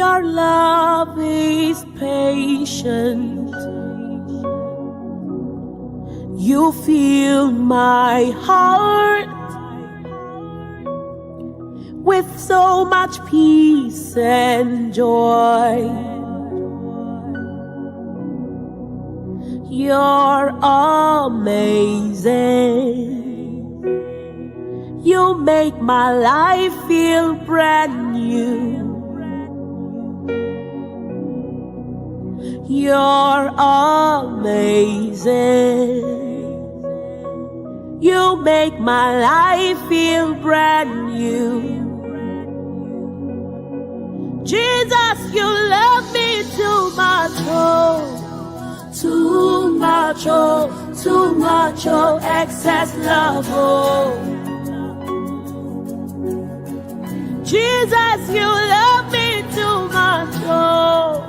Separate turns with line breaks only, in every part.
Your love is patient. You fill my heart with so much peace and joy. You're amazing. You make my life feel brand new. You're amazing. You make my life feel brand new. Jesus, you love me too much, oh, too much, oh, too much, oh, excess love, oh. Jesus, you love me too much, oh,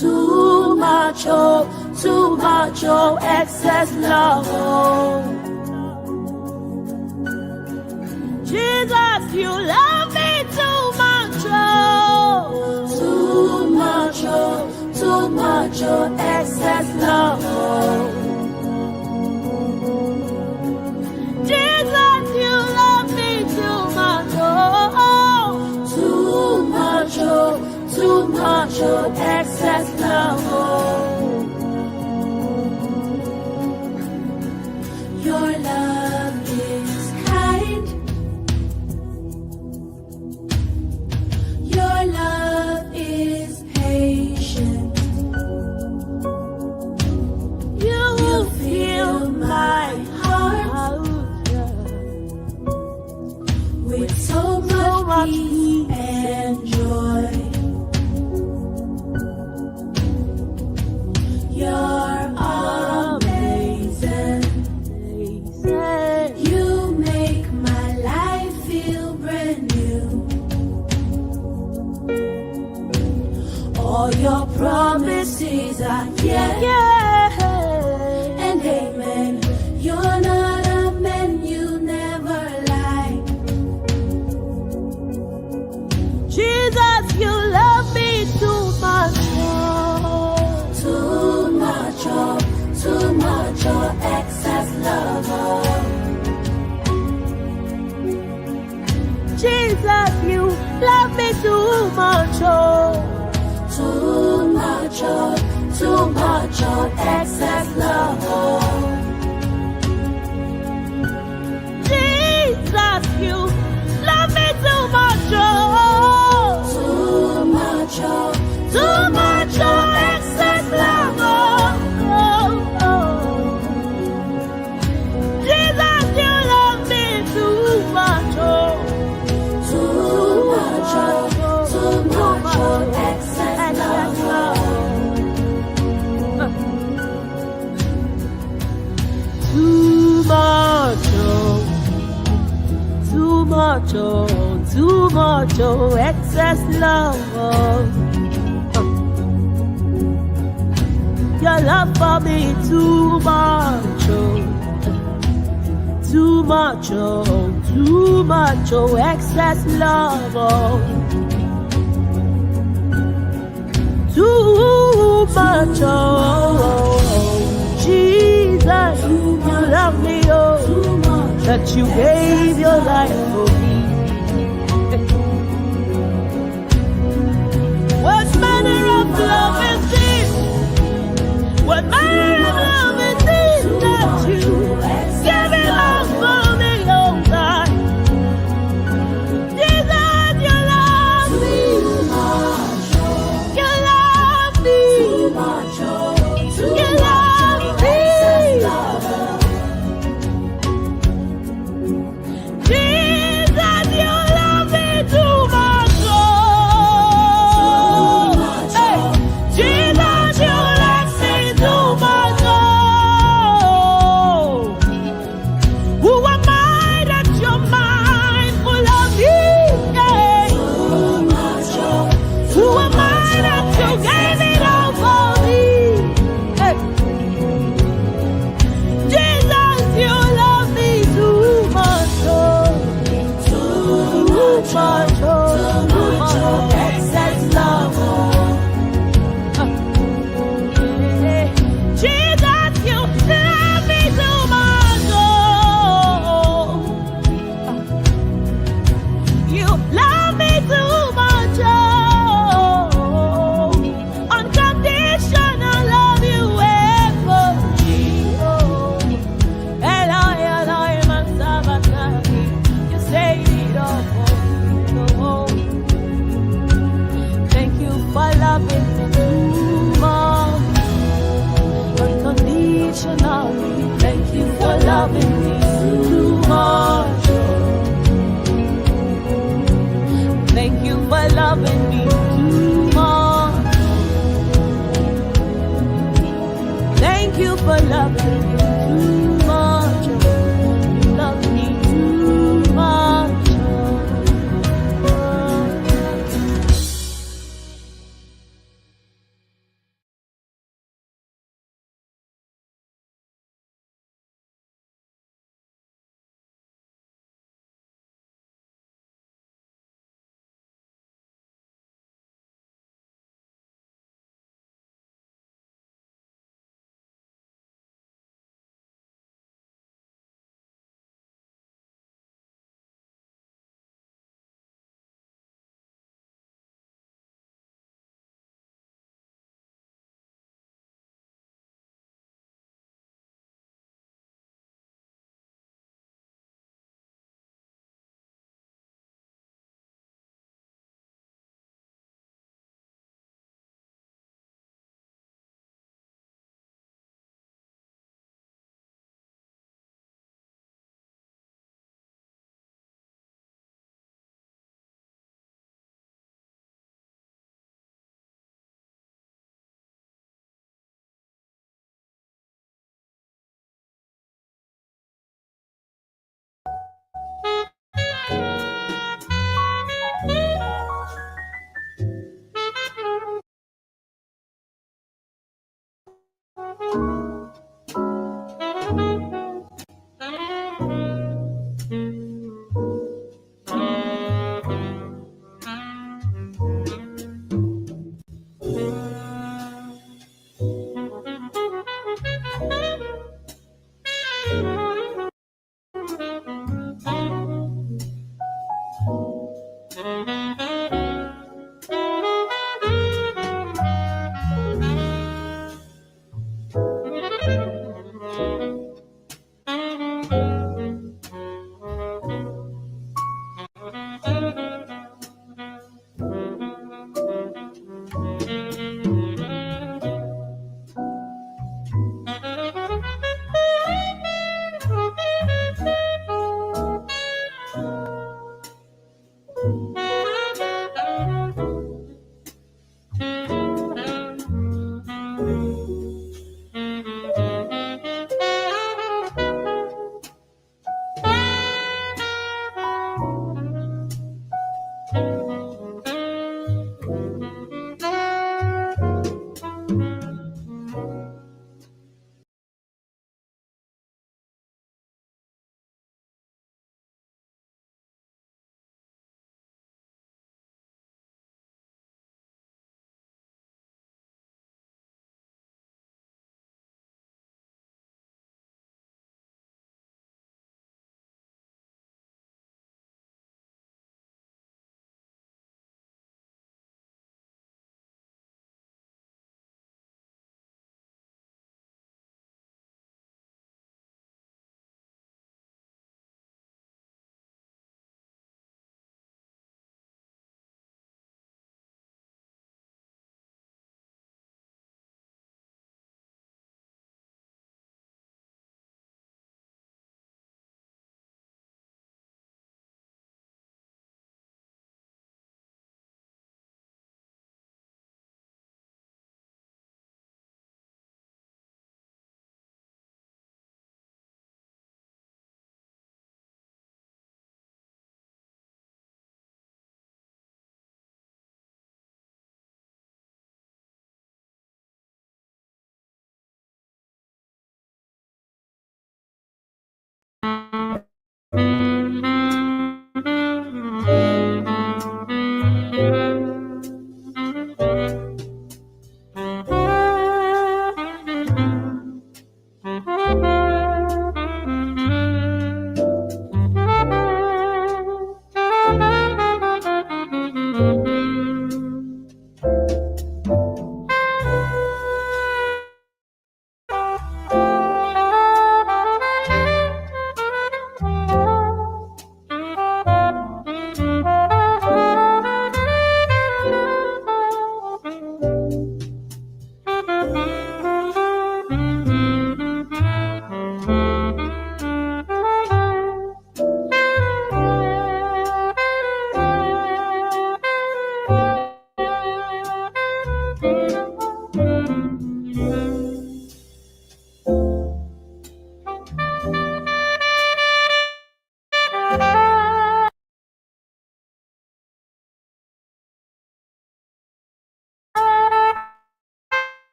too much, oh, too much, oh, excess love, oh. Jesus, you love me too much, oh, too much, oh, too much, oh, excess love, oh. Jesus, you love me too much, oh, too much, oh, too much, oh, excess love, oh. Your love is kind. Your love is patient. You fill my heart with so much peace and joy. You're amazing. You make my life feel brand new. All your promises are yes and amen. You're not a man, you never lie. Jesus, you love me too much, oh, too much, oh, too much, oh, excess love, oh. Jesus, you love me too much, oh, too much, oh, too much, oh, excess love, oh. Jesus, you love me too much, oh, too much, oh, too much, oh, excess love, oh, oh, oh. Jesus, you love me too much, oh, too much, oh, too much, oh, excess love, oh. Too much, oh, too much, oh, too much, oh, excess love, oh. Your love for me too much, oh, too much, oh, too much, oh, excess love, oh. Too much, oh, Jesus, you love me, oh, that you gave your life for me. What manner of love is this? What manner of love is this that you give it all for me, oh God? Jesus, you love me. You love me. You love me. Jesus,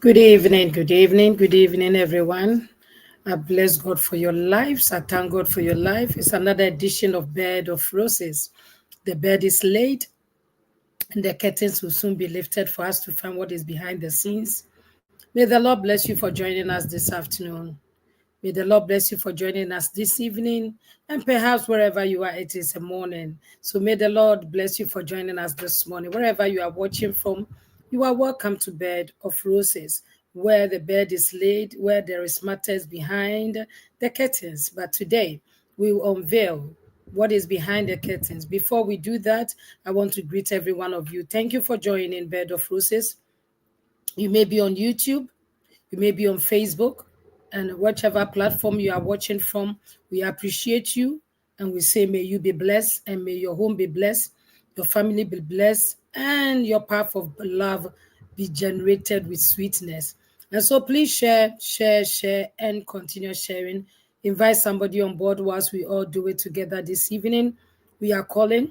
Good evening, good evening, good evening, everyone. I bless God for your lives. I thank God for your life. It's another edition of Bed of Roses. The bed is laid, and the curtains will soon be lifted for us to find what is behind the scenes. May the Lord bless you for joining us this afternoon. May the Lord bless you for joining us this evening, and perhaps wherever you are, it is a morning. So may the Lord bless you for joining us this morning. Wherever you are watching from, you are welcome to Bed of Roses, where the bed is laid, where there is matters behind the curtains. But today, we will unveil what is behind the curtains. Before we do that, I want to greet every one of you. Thank you for joining Bed of Roses. You may be on YouTube, you may be on Facebook, and whichever platform you are watching from, we appreciate you and we say, may you be blessed and may your home be blessed, your family be blessed, and your path of love be generated with sweetness. And so please share, and continue sharing. Invite somebody on board whilst we all do it together this evening. We are calling.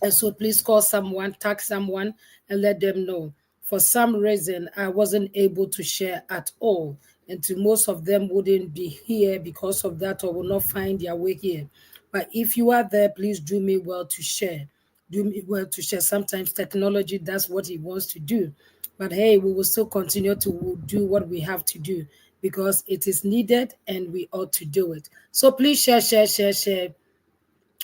And so please call someone, tag someone, and let them know. For some reason, I wasn't able to share at all. And to most of them wouldn't be here because of that or will not find their way here. But if you are there, please do me well to share. Do me well to share. Sometimes technology does what it wants to do. But hey, we will still continue to do what we have to do because it is needed and we ought to do it. So please share,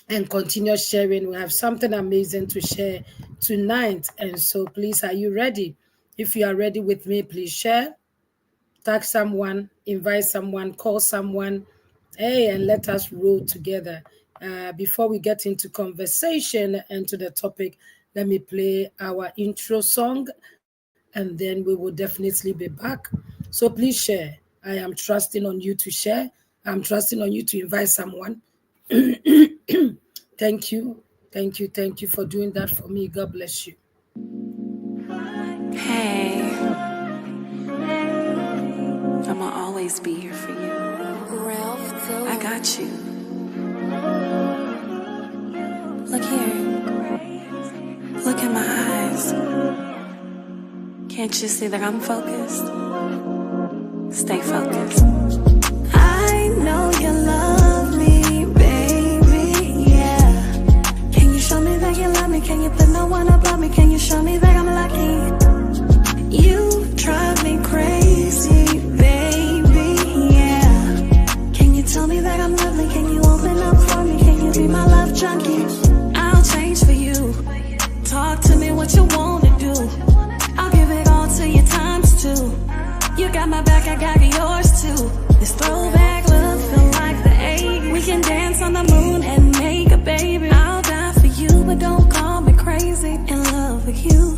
and continue sharing. We have something amazing to share tonight. And so please, are you ready? If you are ready with me, please share, tag someone, invite someone, call someone, hey, and let us roll together. Before we get into conversation and to the topic, let me play our intro song and then we will definitely be back. So please share. I am trusting on you to share. I'm trusting on you to invite someone. Thank you. Thank you for doing that for me. God bless you.
Hey, I'ma always be here for you. I got you. Look here. Look in my eyes. Can't you see that I'm focused? Stay focused. I know you love me, baby, yeah. Can you show me that you love me? Can you put no one above me? Can you show me that I'm lucky? You drive me crazy, baby, yeah. Can you tell me that I'm lovely? Can you open up for me? Can you be my love junkie? I'll change for you. Talk to me what you wanna do. I'll give it all to you times two. You got my back, I got yours too. This throwback look feel like the 80s. We can dance on the moon and make a baby. I'll die for you, but don't call me crazy. In love with you,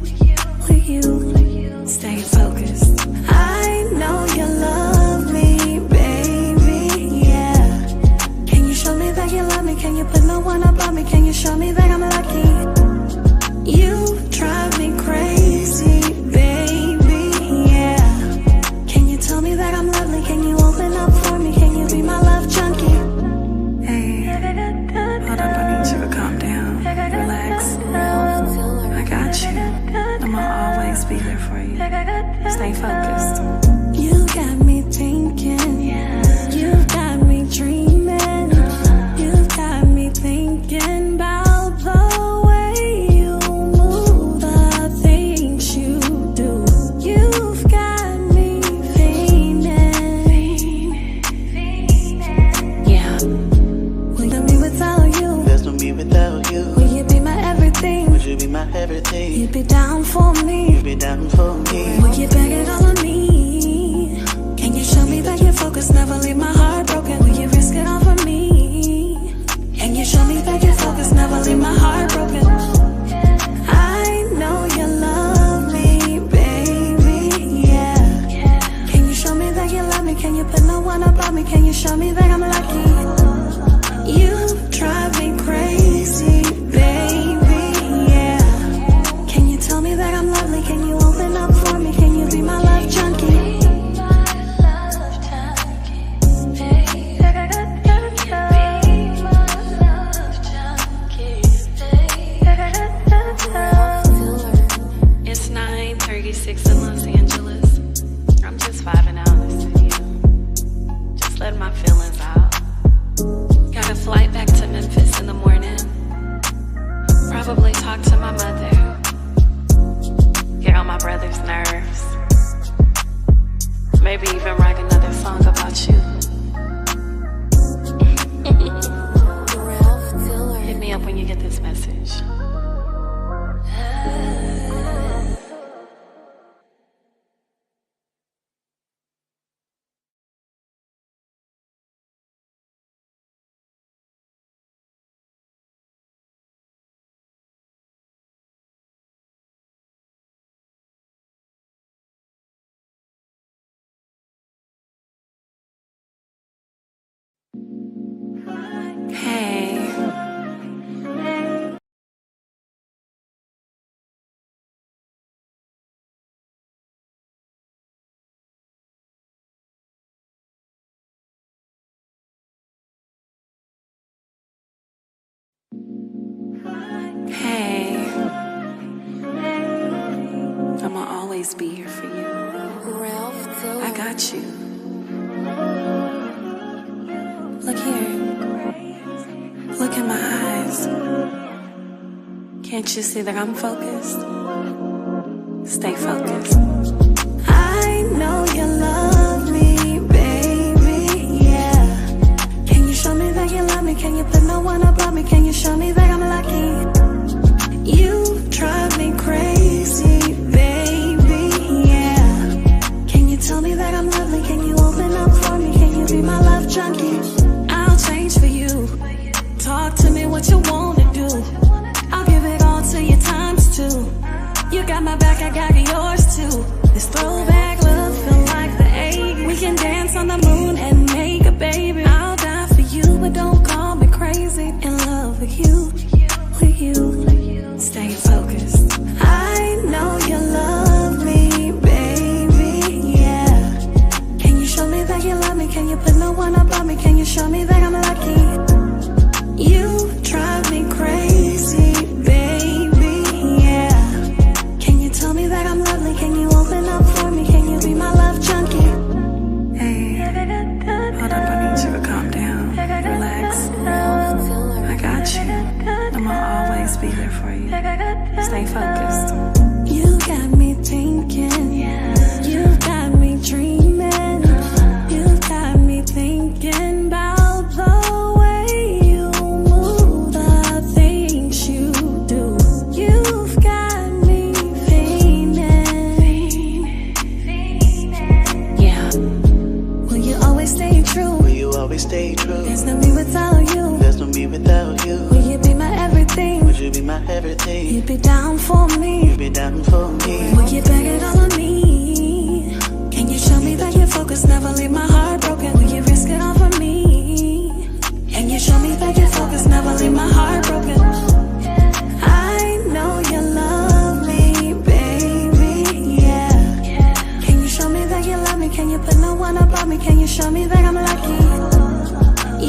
with you. Stay focused. I know you love me, baby, yeah. Can you show me that you love me? Can you put no one above me? Can you show me that I'm lucky? You drive me crazy, baby, yeah. Can you tell me that I'm lovely? Can you open up for me? Can you be my love junkie? Hey, hold up, I need you to calm down. Relax. I got you. I'ma always be there for you. Stay focused. You got me thinking. You got me dreaming. You got me thinking about the
my everything.
You'd be down for me.
You'd be down for me.
Would you beg it all on me? Can you show me that you're focused, never leave my heart broken? Will you risk it all for me? Can you show me that you're focused, never leave my heart broken? I know you love me, baby, yeah. Can you show me that you love me? Can you put no one above me? Can you show me that I'm lucky? You drive me crazy, baby, yeah. Can you tell me that I'm lovely? Can you open up for me? Can you be my love junkie?
It's 9:36 in Los Angeles. I'm just vibing out in the studio, just letting my feelings out. Got a flight back to Memphis in the morning. Probably talk to my mother, get on my brother's nerves. Maybe even write another song about you. Hit me up when you get this message. Hey. Hey. I'ma always be here for you. I got you. Look here. Look in my eyes. Can't you see that I'm focused? Stay focused.
I know you love me, baby, yeah. Can you show me that you love me? Can you put no one above me? Can you show me that I'm lucky? You drive me crazy, baby, yeah. Can you tell me that I'm lovely? Can you open up for me? Can you be my love junkie? I'll change for you. Talk to me what you wanna do. I'll give it all to you times two. You got my back, I got yours too. This throwback love feel like the 80s. We can dance on the moon and make a baby. I'll die for you, but don't call me crazy. In love with you, with you. Stay focused. I know you love me, baby, yeah. Can you show me that you love me? Can you put no one above me? Can you show me that I'm lucky? You drive me crazy, baby, yeah. Can you tell me that I'm lovely? Can you open up for me? Can you be my love junkie?
Hey, hold up, I need you to calm down, relax. I got you. I'ma always be there for you. Stay focused.
You got me thinking, you got me dreaming, you got me thinking about the way you move, the things you do. You've got me fiending.
Yeah.
Will you always stay true?
Will you always stay true?
There's no me without you.
There's no me without you.
Will you be my everything?
Would you be my everything?
You'd be down for me.
You'd be down for me.
Will you beg it all on me? Can you show me that you're focused, never leave my heart broken? Will you risk it all for me? Can you show me that you're focused, never leave my heart broken? I know you love me, baby, yeah. Can you show me that you love me? Can you put no one above me? Can you show me that I'm lucky?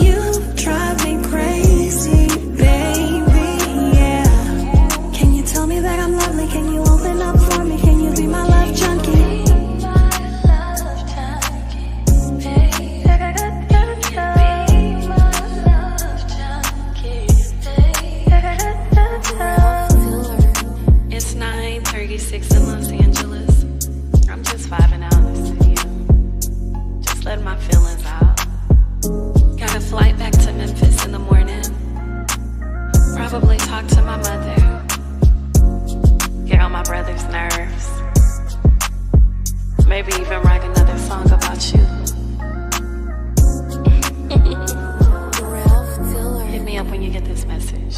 You drive me crazy, baby, yeah. Can you tell me that I'm lovely? Can you open up for me? Can you be my love junkie?
It's 9:36 in Los Angeles. I'm just vibing out in the studio, just letting my feelings out. Got a flight back to Memphis in the morning. Probably talk to my mother, brother's nerves. Maybe even write another song about you. Hit me up when you get this message.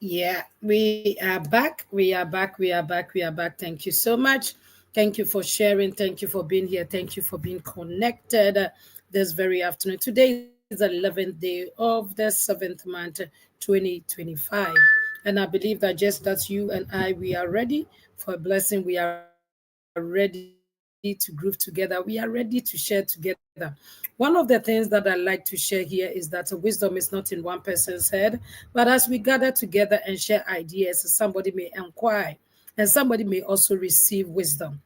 Yeah, we are back. We are back. We are back. We are back. Thank you so much. Thank you for sharing. Thank you for being here. Thank you for being connected this very afternoon. Today is the 11th day of the 7th month, 2025. And I believe that just as you and I, we are ready for a blessing. We are ready to groove together. We are ready to share together. One of the things that I like to share here is that wisdom is not in one person's head, but as we gather together and share ideas, somebody may inquire and somebody may also receive wisdom.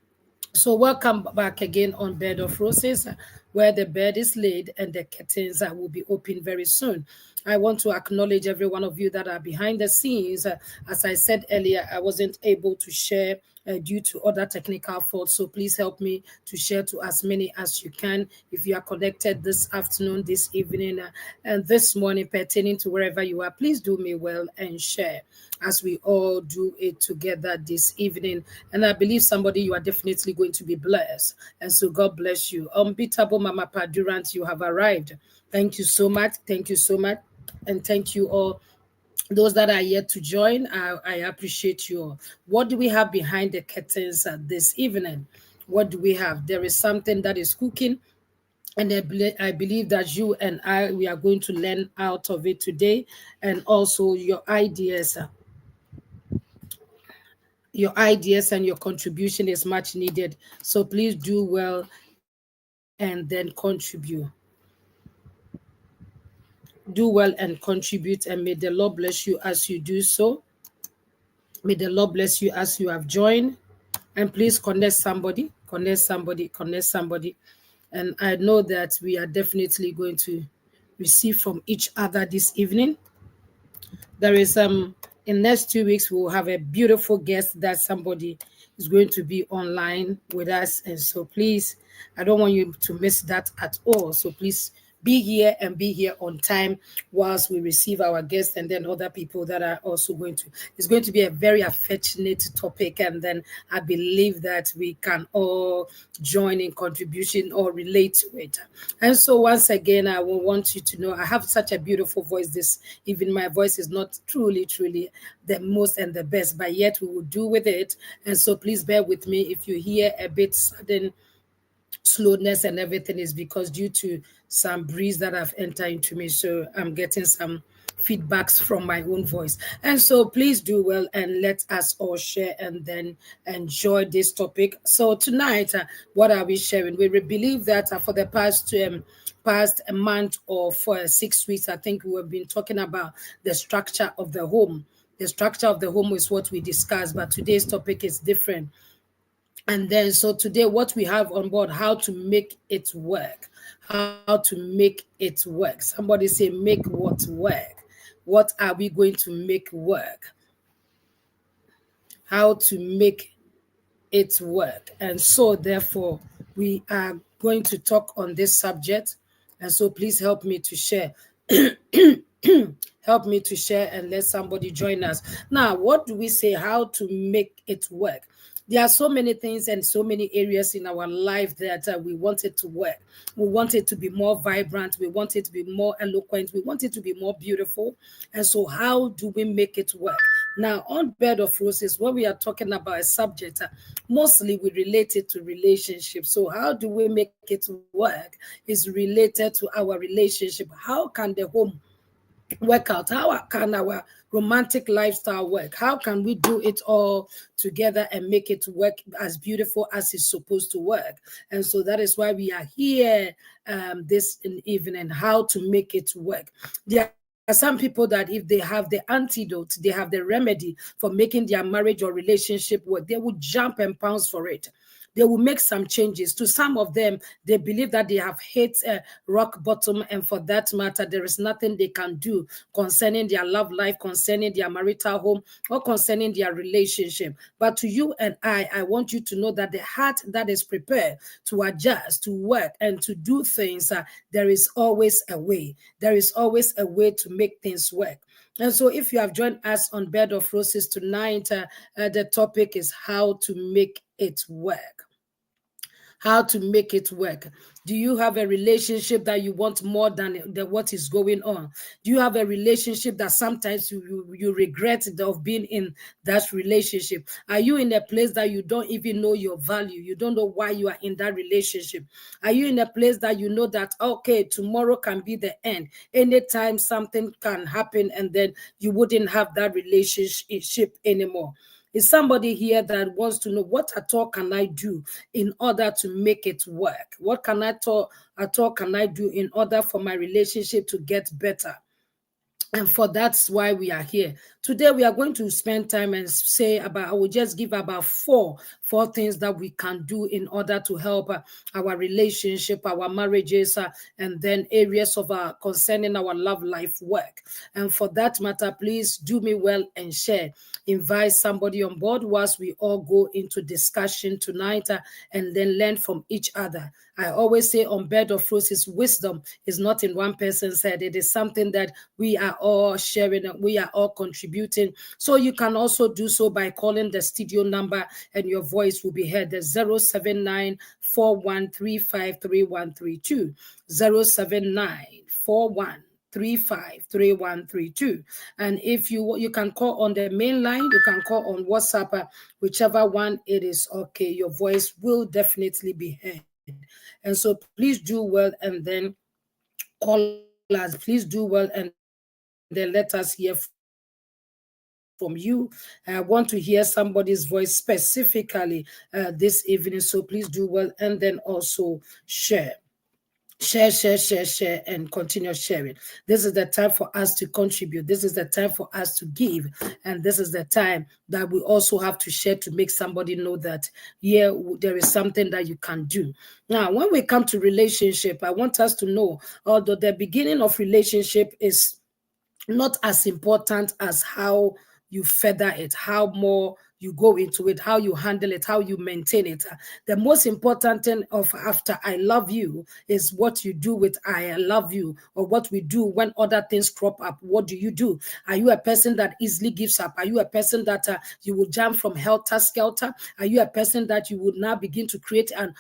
So, welcome back again on Bed of Roses, where the bed is laid and the curtains will be open very soon. I want to acknowledge every one of you that are behind the scenes. As I said earlier, I wasn't able to share due to other technical faults. So please help me to share to as many as you can. If you are connected this afternoon, this evening, and this morning, pertaining to wherever you are, please do me well and share as we all do it together this evening. And I believe somebody, you are definitely going to be blessed. And so God bless you. Unbeatable Mama Padurant, you have arrived. Thank you so much. Thank you so much. And thank you all. Those that are yet to join, I appreciate you all. What do we have behind the curtains this evening? What do we have? There is something that is cooking. And I believe that you and I, we are going to learn out of it today. And also your ideas and your contribution is much needed. So please do well and then contribute. Do well and contribute, and may the Lord bless you as you do so. May the Lord bless you as you have joined. And please connect somebody. And I know that we are definitely going to receive from each other this evening. There is in next 2 weeks we'll have a beautiful guest that somebody is going to be online with us, and so please, I don't want you to miss that at all. So please be here and be here on time whilst we receive our guests and then other people that are also going to. It's going to be a very affectionate topic, and then I believe that we can all join in contribution or relate to it. And so once again, I will want you to know I have such a beautiful voice this even my voice is not truly the most and the best, but yet we will do with it. And so please bear with me if you hear a bit sudden slowness and everything, is because due to some breeze that have entered into me, so I'm getting some feedbacks from my own voice. And so please do well and let us all share and then enjoy this topic. So tonight, what are we sharing? We believe that for the past a month or for 6 weeks, I think we have been talking about the structure of the home. The structure of the home is what we discussed, but today's topic is different. And then, so today, what we have on board, how to make it work. How to make it work. Somebody say, make what work? What are we going to make work? How to make it work. And so, therefore, we are going to talk on this subject. And so, please help me to share. Help me to share and let somebody join us. Now, what do we say? How to make it work? There are so many things and so many areas in our life that we want it to work. We want it to be more vibrant. We want it to be more eloquent. We want it to be more beautiful. And so how do we make it work? Now, on Bed of Roses, when we are talking about a subject, mostly we relate it to relationships. So how do we make it work is related to our relationship. How can the home work out? How can our romantic lifestyle work? How can we do it all together and make it work as beautiful as it's supposed to work? And so that is why we are here this evening, how to make it work. There are some people that if they have the antidote, they have the remedy for making their marriage or relationship work, they would jump and pounce for it. they will make some changes. To some of them, they believe that they have hit rock bottom, and for that matter, there is nothing they can do concerning their love life, concerning their marital home, or concerning their relationship. But to you and I want you to know that the heart that is prepared to adjust, to work, and to do things, there is always a way. There is always a way to make things work. And so if you have joined us on Bed of Roses tonight, the topic is how to make it work. How to make it work. Do you have a relationship that you want more than what is going on? Do you have a relationship that sometimes you regret of being in that relationship? Are you in a place that you don't even know your value? You don't know why you are in that relationship. Are you in a place that you know that, okay, tomorrow can be the end? Anytime something can happen and then you wouldn't have that relationship anymore? Is somebody here that wants to know what at all can I do in order to make it work? What can at all can I do in order for my relationship to get better? And for that's why we are here. Today we are going to spend time and say about, I will just give about four things that we can do in order to help our relationship, our marriages, and then areas of concerning our love life work. And for that matter, please do me well and share. Invite somebody on board whilst we all go into discussion tonight and then learn from each other. I always say on Bed of Roses, wisdom is not in one person's head. It is something that we are all sharing, we are all contributing. So you can also do so by calling the studio number and your voice will be heard. The 079-4135-3132. 079-4135-3132. And if you can call on the main line, you can call on WhatsApp, whichever one it is, okay, your voice will definitely be heard. And so please do well and then call us. Please do well and then let us hear from you. I want to hear somebody's voice specifically this evening. So please do well and then also share. Share, and continue sharing. This is the time for us to contribute. This is the time for us to give. And this is the time that we also have to share to make somebody know that, yeah, there is something that you can do. Now, when we come to relationship, I want us to know, although the beginning of relationship is not as important as how you feather it, how more you go into it, how you handle it, how you maintain it. The most important thing of after I love you is what you do with I love you, or what we do when other things crop up. What do you do? Are you a person that easily gives up? Are you a person that you will jump from helter skelter? Are you a person that you would now begin to create a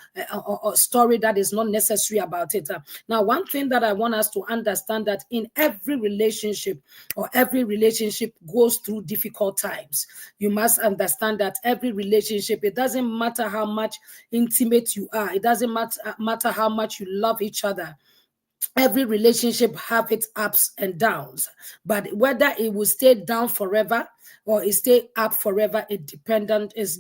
story that is not necessary about it? Now, one thing that I want us to understand that in every relationship, or every relationship goes through difficult times. You must understand that every relationship, it doesn't matter how much intimate you are, it doesn't matter how much you love each other. Every relationship have its ups and downs, but whether it will stay down forever or it stay up forever, it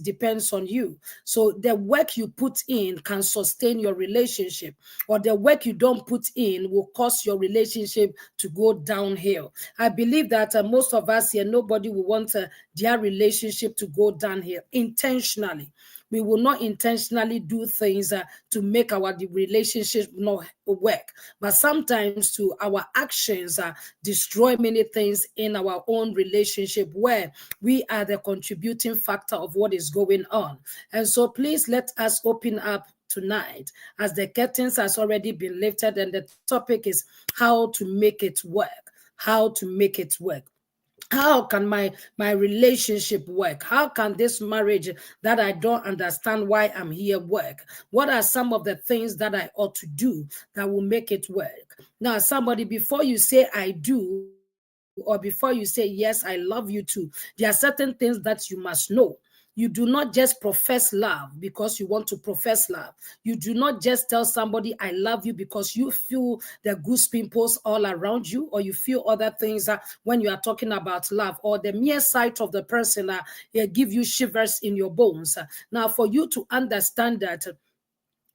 depends on you. So the work you put in can sustain your relationship, or the work you don't put in will cause your relationship to go downhill. I believe that most of us here, nobody will want their relationship to go downhill intentionally. We will not intentionally do things to make our relationship not work. But sometimes to our actions destroy many things in our own relationship where we are the contributing factor of what is going on. And so please let us open up tonight as the curtains has already been lifted and the topic is how to make it work. How to make it work. How can my relationship work? How can this marriage that I don't understand why I'm here work? What are some of the things that I ought to do that will make it work? Now, somebody, before you say I do, or before you say yes, I love you too, there are certain things that you must know. You do not just profess love because you want to profess love. You do not just tell somebody I love you because you feel the goose pimples all around you, or you feel other things when you are talking about love, or the mere sight of the person give you shivers in your bones. Now, for you to understand that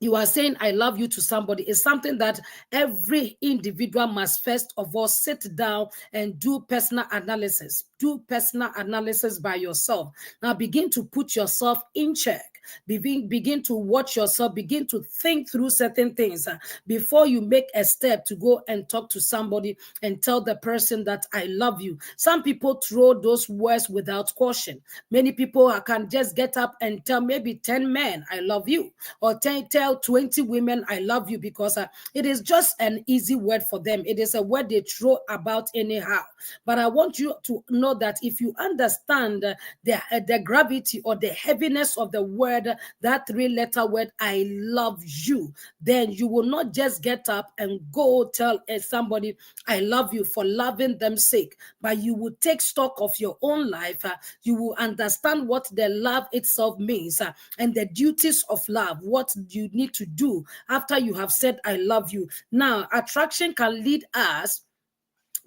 you are saying I love you to somebody is something that every individual must first of all sit down and do personal analysis. Do personal analysis by yourself. Now begin to put yourself in check. Begin to watch yourself. Begin to think through certain things before you make a step to go and talk to somebody and tell the person that I love you. Some people throw those words without caution. Many people can just get up and tell maybe 10 men I love you, or tell 20 women I love you, because it is just an easy word for them. It is a word they throw about anyhow. But I want you to know that if you understand the gravity or the heaviness of the word, that 3-letter word I love you, then you will not just get up and go tell somebody I love you for loving them sake, but you will take stock of your own life. You will understand what the love itself means, and the duties of love, what you need to do after you have said I love you. Now, attraction can lead us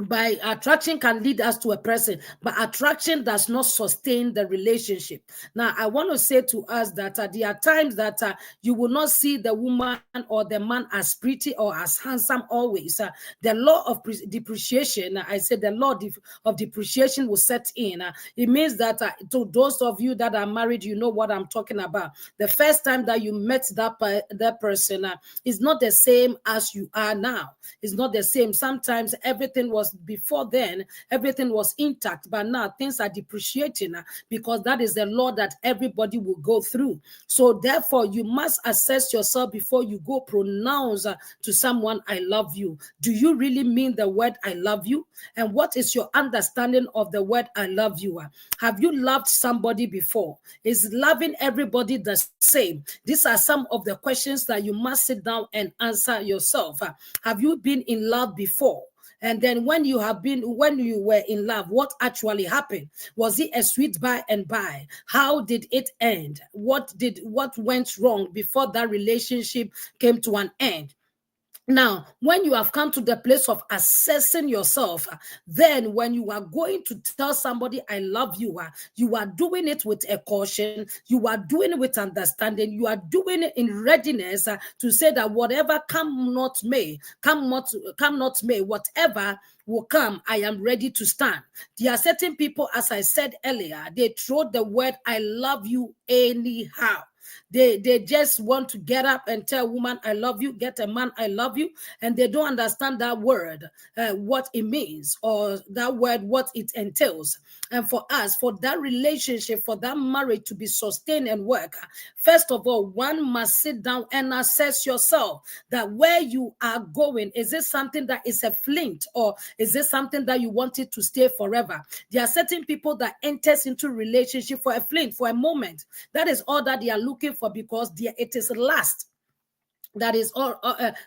to a person, but attraction does not sustain the relationship. Now, I want to say to us that there are times that you will not see the woman or the man as pretty or as handsome always. The law of depreciation, I said the law of depreciation will set in. It means that to those of you that are married, you know what I'm talking about. The first time that you met that person is not the same as you are now. It's not the same. Sometimes everything was before then, everything was intact, but now things are depreciating because that is the law that everybody will go through. So therefore, you must assess yourself before you go pronounce to someone I love you. Do you really mean the word I love you? And what is your understanding of the word I love you? Have you loved somebody before? Is loving everybody the same? These are some of the questions that you must sit down and answer yourself. Have you been in love before? And then when you were in love, what actually happened? Was it a sweet by and by? How did it end? What went wrong before that relationship came to an end? Now, when you have come to the place of assessing yourself, then when you are going to tell somebody, I love you, you are doing it with a caution, you are doing it with understanding, you are doing it in readiness to say that whatever come not may, whatever will come, I am ready to stand. There are certain people, as I said earlier, they throw the word, I love you anyhow. They just want to get up and tell a woman, I love you, get a man, I love you, and they don't understand that word, what it means, or that word, what it entails. And for us, for that relationship, for that marriage to be sustained and work, first of all, one must sit down and assess yourself that where you are going, is this something that is a flint, or is this something that you want it to stay forever? There are certain people that enters into relationship for a flint, for a moment. That is all that they are looking for, because it is lust that is all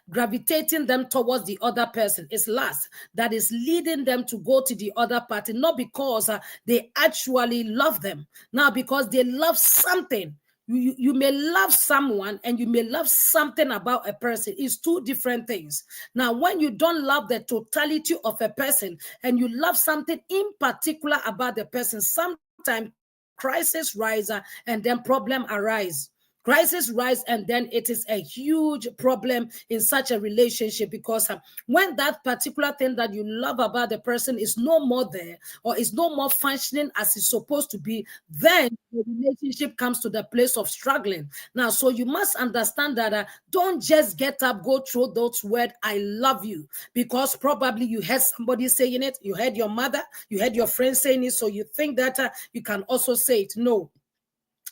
gravitating them towards the other person. It's lust that is leading them to go to the other party, not because they actually love them. Now, because they love something. You may love someone and you may love something about a person. It's two different things. Now, when you don't love the totality of a person and you love something in particular about the person, sometimes crisis rise and then problem arise. Crisis rise, and then it is a huge problem in such a relationship, because when that particular thing that you love about the person is no more there, or is no more functioning as it's supposed to be, then the relationship comes to the place of struggling. Now, so you must understand that don't just get up, go through those words, I love you, because probably you heard somebody saying it, you heard your mother, you heard your friend saying it, so you think that you can also say it. No.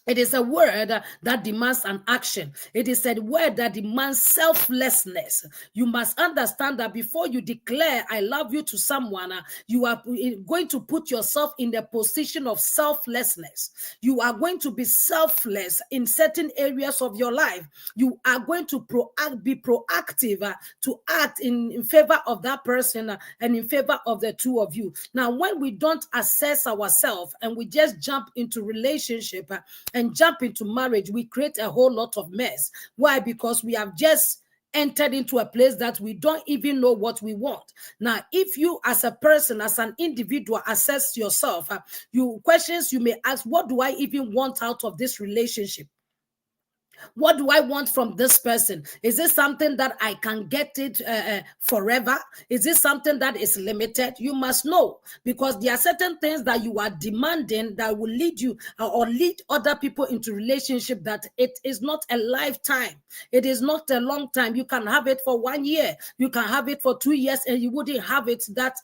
It is a word that demands an action. It is a word that demands selflessness. You must understand that before you declare I love you to someone, you are going to put yourself in the position of selflessness. You are going to be selfless in certain areas of your life. You are going to be proactive to act in favor of that person and in favor of the two of you. Now, when we don't assess ourselves and we just jump into relationship and jump into marriage, we create a whole lot of mess. Why? Because we have just entered into a place that we don't even know what we want. Now, if you as a person, as an individual, assess yourself, questions you may ask, what do I even want out of this relationship? What do I want from this person? Is this something that I can get it forever? Is this something that is limited? You must know, because there are certain things that you are demanding that will lead you or lead other people into relationship that it is not a lifetime. It is not a long time. You can have it for 1 year. You can have it for 2 years, and you wouldn't have it that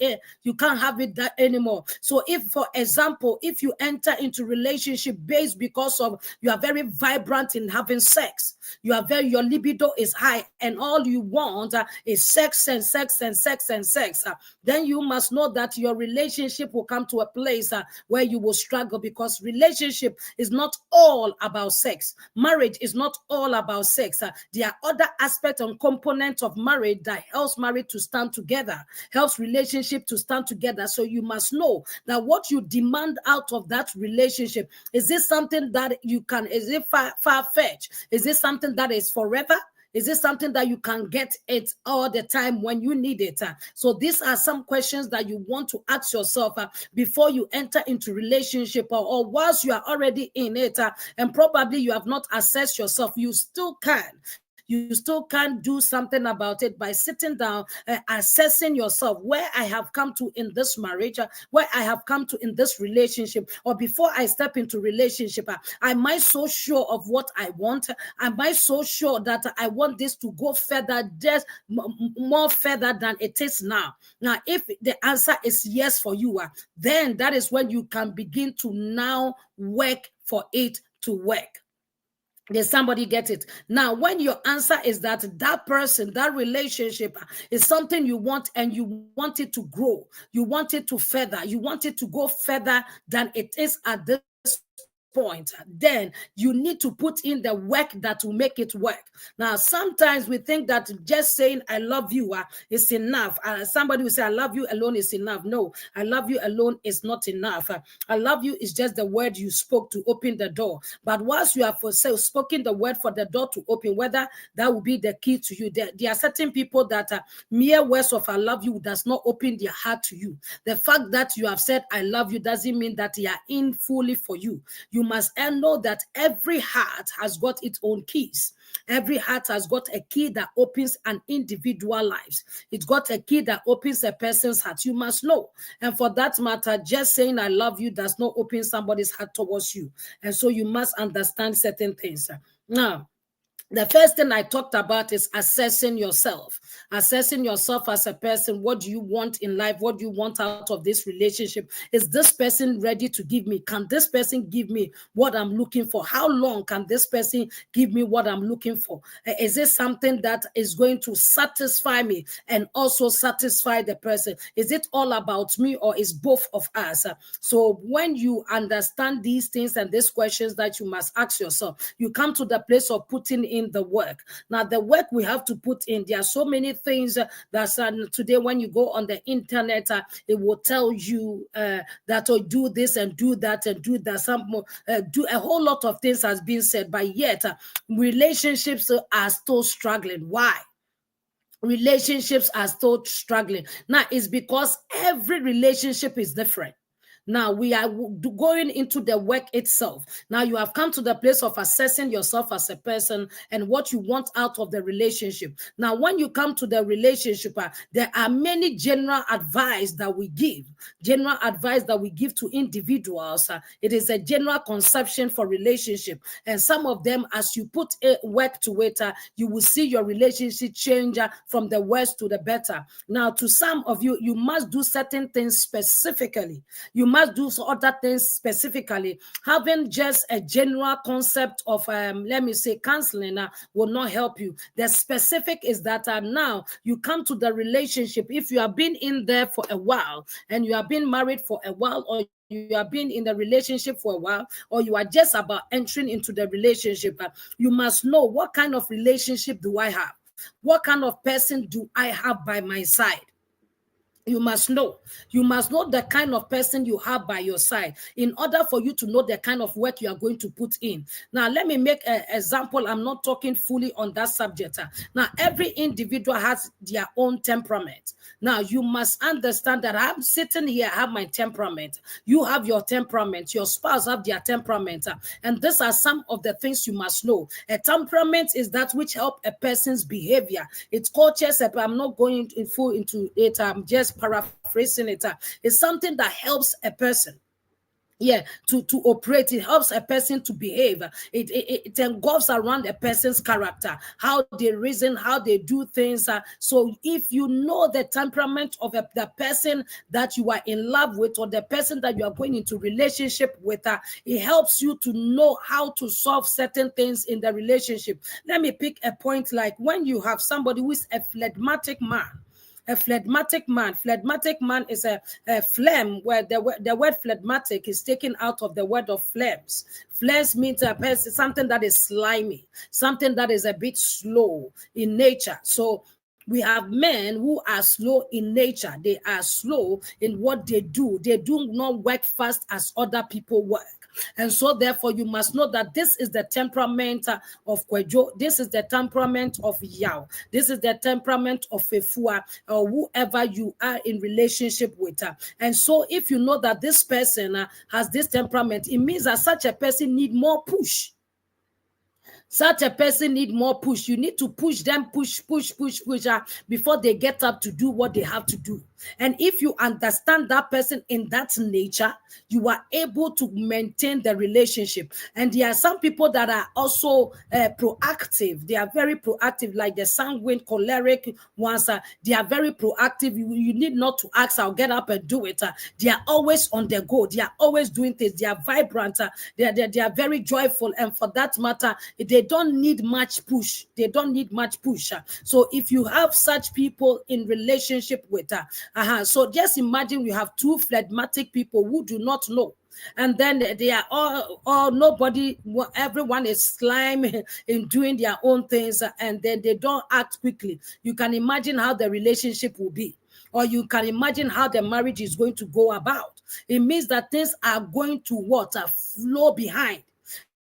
you can't have it that anymore. So if, for example, if you enter into relationship based because of you are very vibrant in having sex, your libido is high, and all you want is sex and sex and sex and sex, then you must know that your relationship will come to a place where you will struggle, because relationship is not all about sex. Marriage is not all about sex. There are other aspects and components of marriage that helps marriage to stand together, helps relationship to stand together. So you must know that what you demand out of that relationship, is this something that you can, is it far-fetched? Is this something that is forever? Is this something that you can get it all the time when you need it? So these are some questions that you want to ask yourself before you enter into relationship, or whilst you are already in it, and probably you have not assessed yourself. You still can. You still can't do something about it by sitting down, assessing yourself, where I have come to in this marriage, where I have come to in this relationship, or before I step into relationship, am I so sure of what I want? Am I so sure that I want this to go further, just more further than it is now? Now, if the answer is yes for you, then that is when you can begin to now work for it to work. Did somebody get it? Now, when your answer is that that person, that relationship is something you want, and you want it to grow, you want it to further, you want it to go further than it is at this point, then you need to put in the work that will make it work. Now, sometimes we think that just saying I love you is enough. Somebody will say I love you alone is enough. No, I love you alone is not enough. I love you is just the word you spoke to open the door. But once you have spoken the word for the door to open, whether that will be the key to you, there are certain people that mere words of I love you does not open their heart to you. The fact that you have said I love you doesn't mean that they are in fully for you. You must know that every heart has got its own keys. Every heart has got a key that opens an individual life. It's got a key that opens a person's heart. You must know. And for that matter, just saying I love you does not open somebody's heart towards you. And so you must understand certain things. Now, the first thing I talked about is assessing yourself. Assessing yourself as a person. What do you want in life? What do you want out of this relationship? Is this person ready to give me? Can this person give me what I'm looking for? How long can this person give me what I'm looking for? Is this something that is going to satisfy me and also satisfy the person? Is it all about me, or is both of us? So when you understand these things and these questions that you must ask yourself, you come to the place of putting in the work. Now, the work we have to put in, there are so many things that today when you go on the internet, it will tell you that do this and do that and do that. Some do a whole lot of things has been said, but yet relationships are still struggling. Why? Relationships are still struggling. Now, it's because every relationship is different. Now we are going into the work itself. Now you have come to the place of assessing yourself as a person and what you want out of the relationship. Now, when you come to the relationship, there are many general advice that we give. General advice that we give to individuals. It is a general conception for relationship. And some of them, as you put work to it, you will see your relationship change from the worse to the better. Now, to some of you, you must do certain things specifically. You must do other things specifically. Having just a general concept of, let me say, counseling will not help you. The specific is that now you come to the relationship. If you have been in there for a while and you have been married for a while, or you have been in the relationship for a while, or you are just about entering into the relationship, you must know, what kind of relationship do I have? What kind of person do I have by my side? You must know. You must know the kind of person you have by your side in order for you to know the kind of work you are going to put in. Now, let me make an example. I'm not talking fully on that subject. Now, every individual has their own temperament. Now, you must understand that I'm sitting here, I have my temperament. You have your temperament. Your spouse have their temperament. And these are some of the things you must know. A temperament is that which help a person's behavior. It's cultures. I'm not going full into it. I'm just paraphrasing it. It's something that helps a person to operate. It helps a person to behave. It engulfs around a person's character, how they reason, how they do things. So if you know the temperament of the person that you are in love with, or the person that you are going into relationship with, it helps you to know how to solve certain things in the relationship. Let me pick a point, like when you have somebody who is a phlegmatic man. A phlegmatic man. Phlegmatic man is a phlegm, where the word phlegmatic is taken out of the word of phlegms. Phlegms means a person, something that is slimy, something that is a bit slow in nature. So we have men who are slow in nature. They are slow in what they do. They do not work fast as other people work. And so therefore you must know that this is the temperament of Kwejo. This is the temperament of Yao. This is the temperament of Fefua, or whoever you are in relationship with. And so if you know that this person has this temperament, it means that such a person need more push. Such a person need more push. You need to push them, push before they get up to do what they have to do. And if you understand that person in that nature, you are able to maintain the relationship. And there are some people that are also proactive. They are very proactive, like the sanguine, choleric ones. They are very proactive. You need not to ask, I'll get up and do it. They are always on the go. They are always doing things. They are vibrant. They are very joyful. And for that matter, they don't need much push. They don't need much push. So if you have such people in relationship with so just imagine you have two phlegmatic people who do not know. And then they are all nobody, everyone is slime in doing their own things, and then they don't act quickly. You can imagine how the relationship will be, or you can imagine how the marriage is going to go about. It means that things are going to flow behind.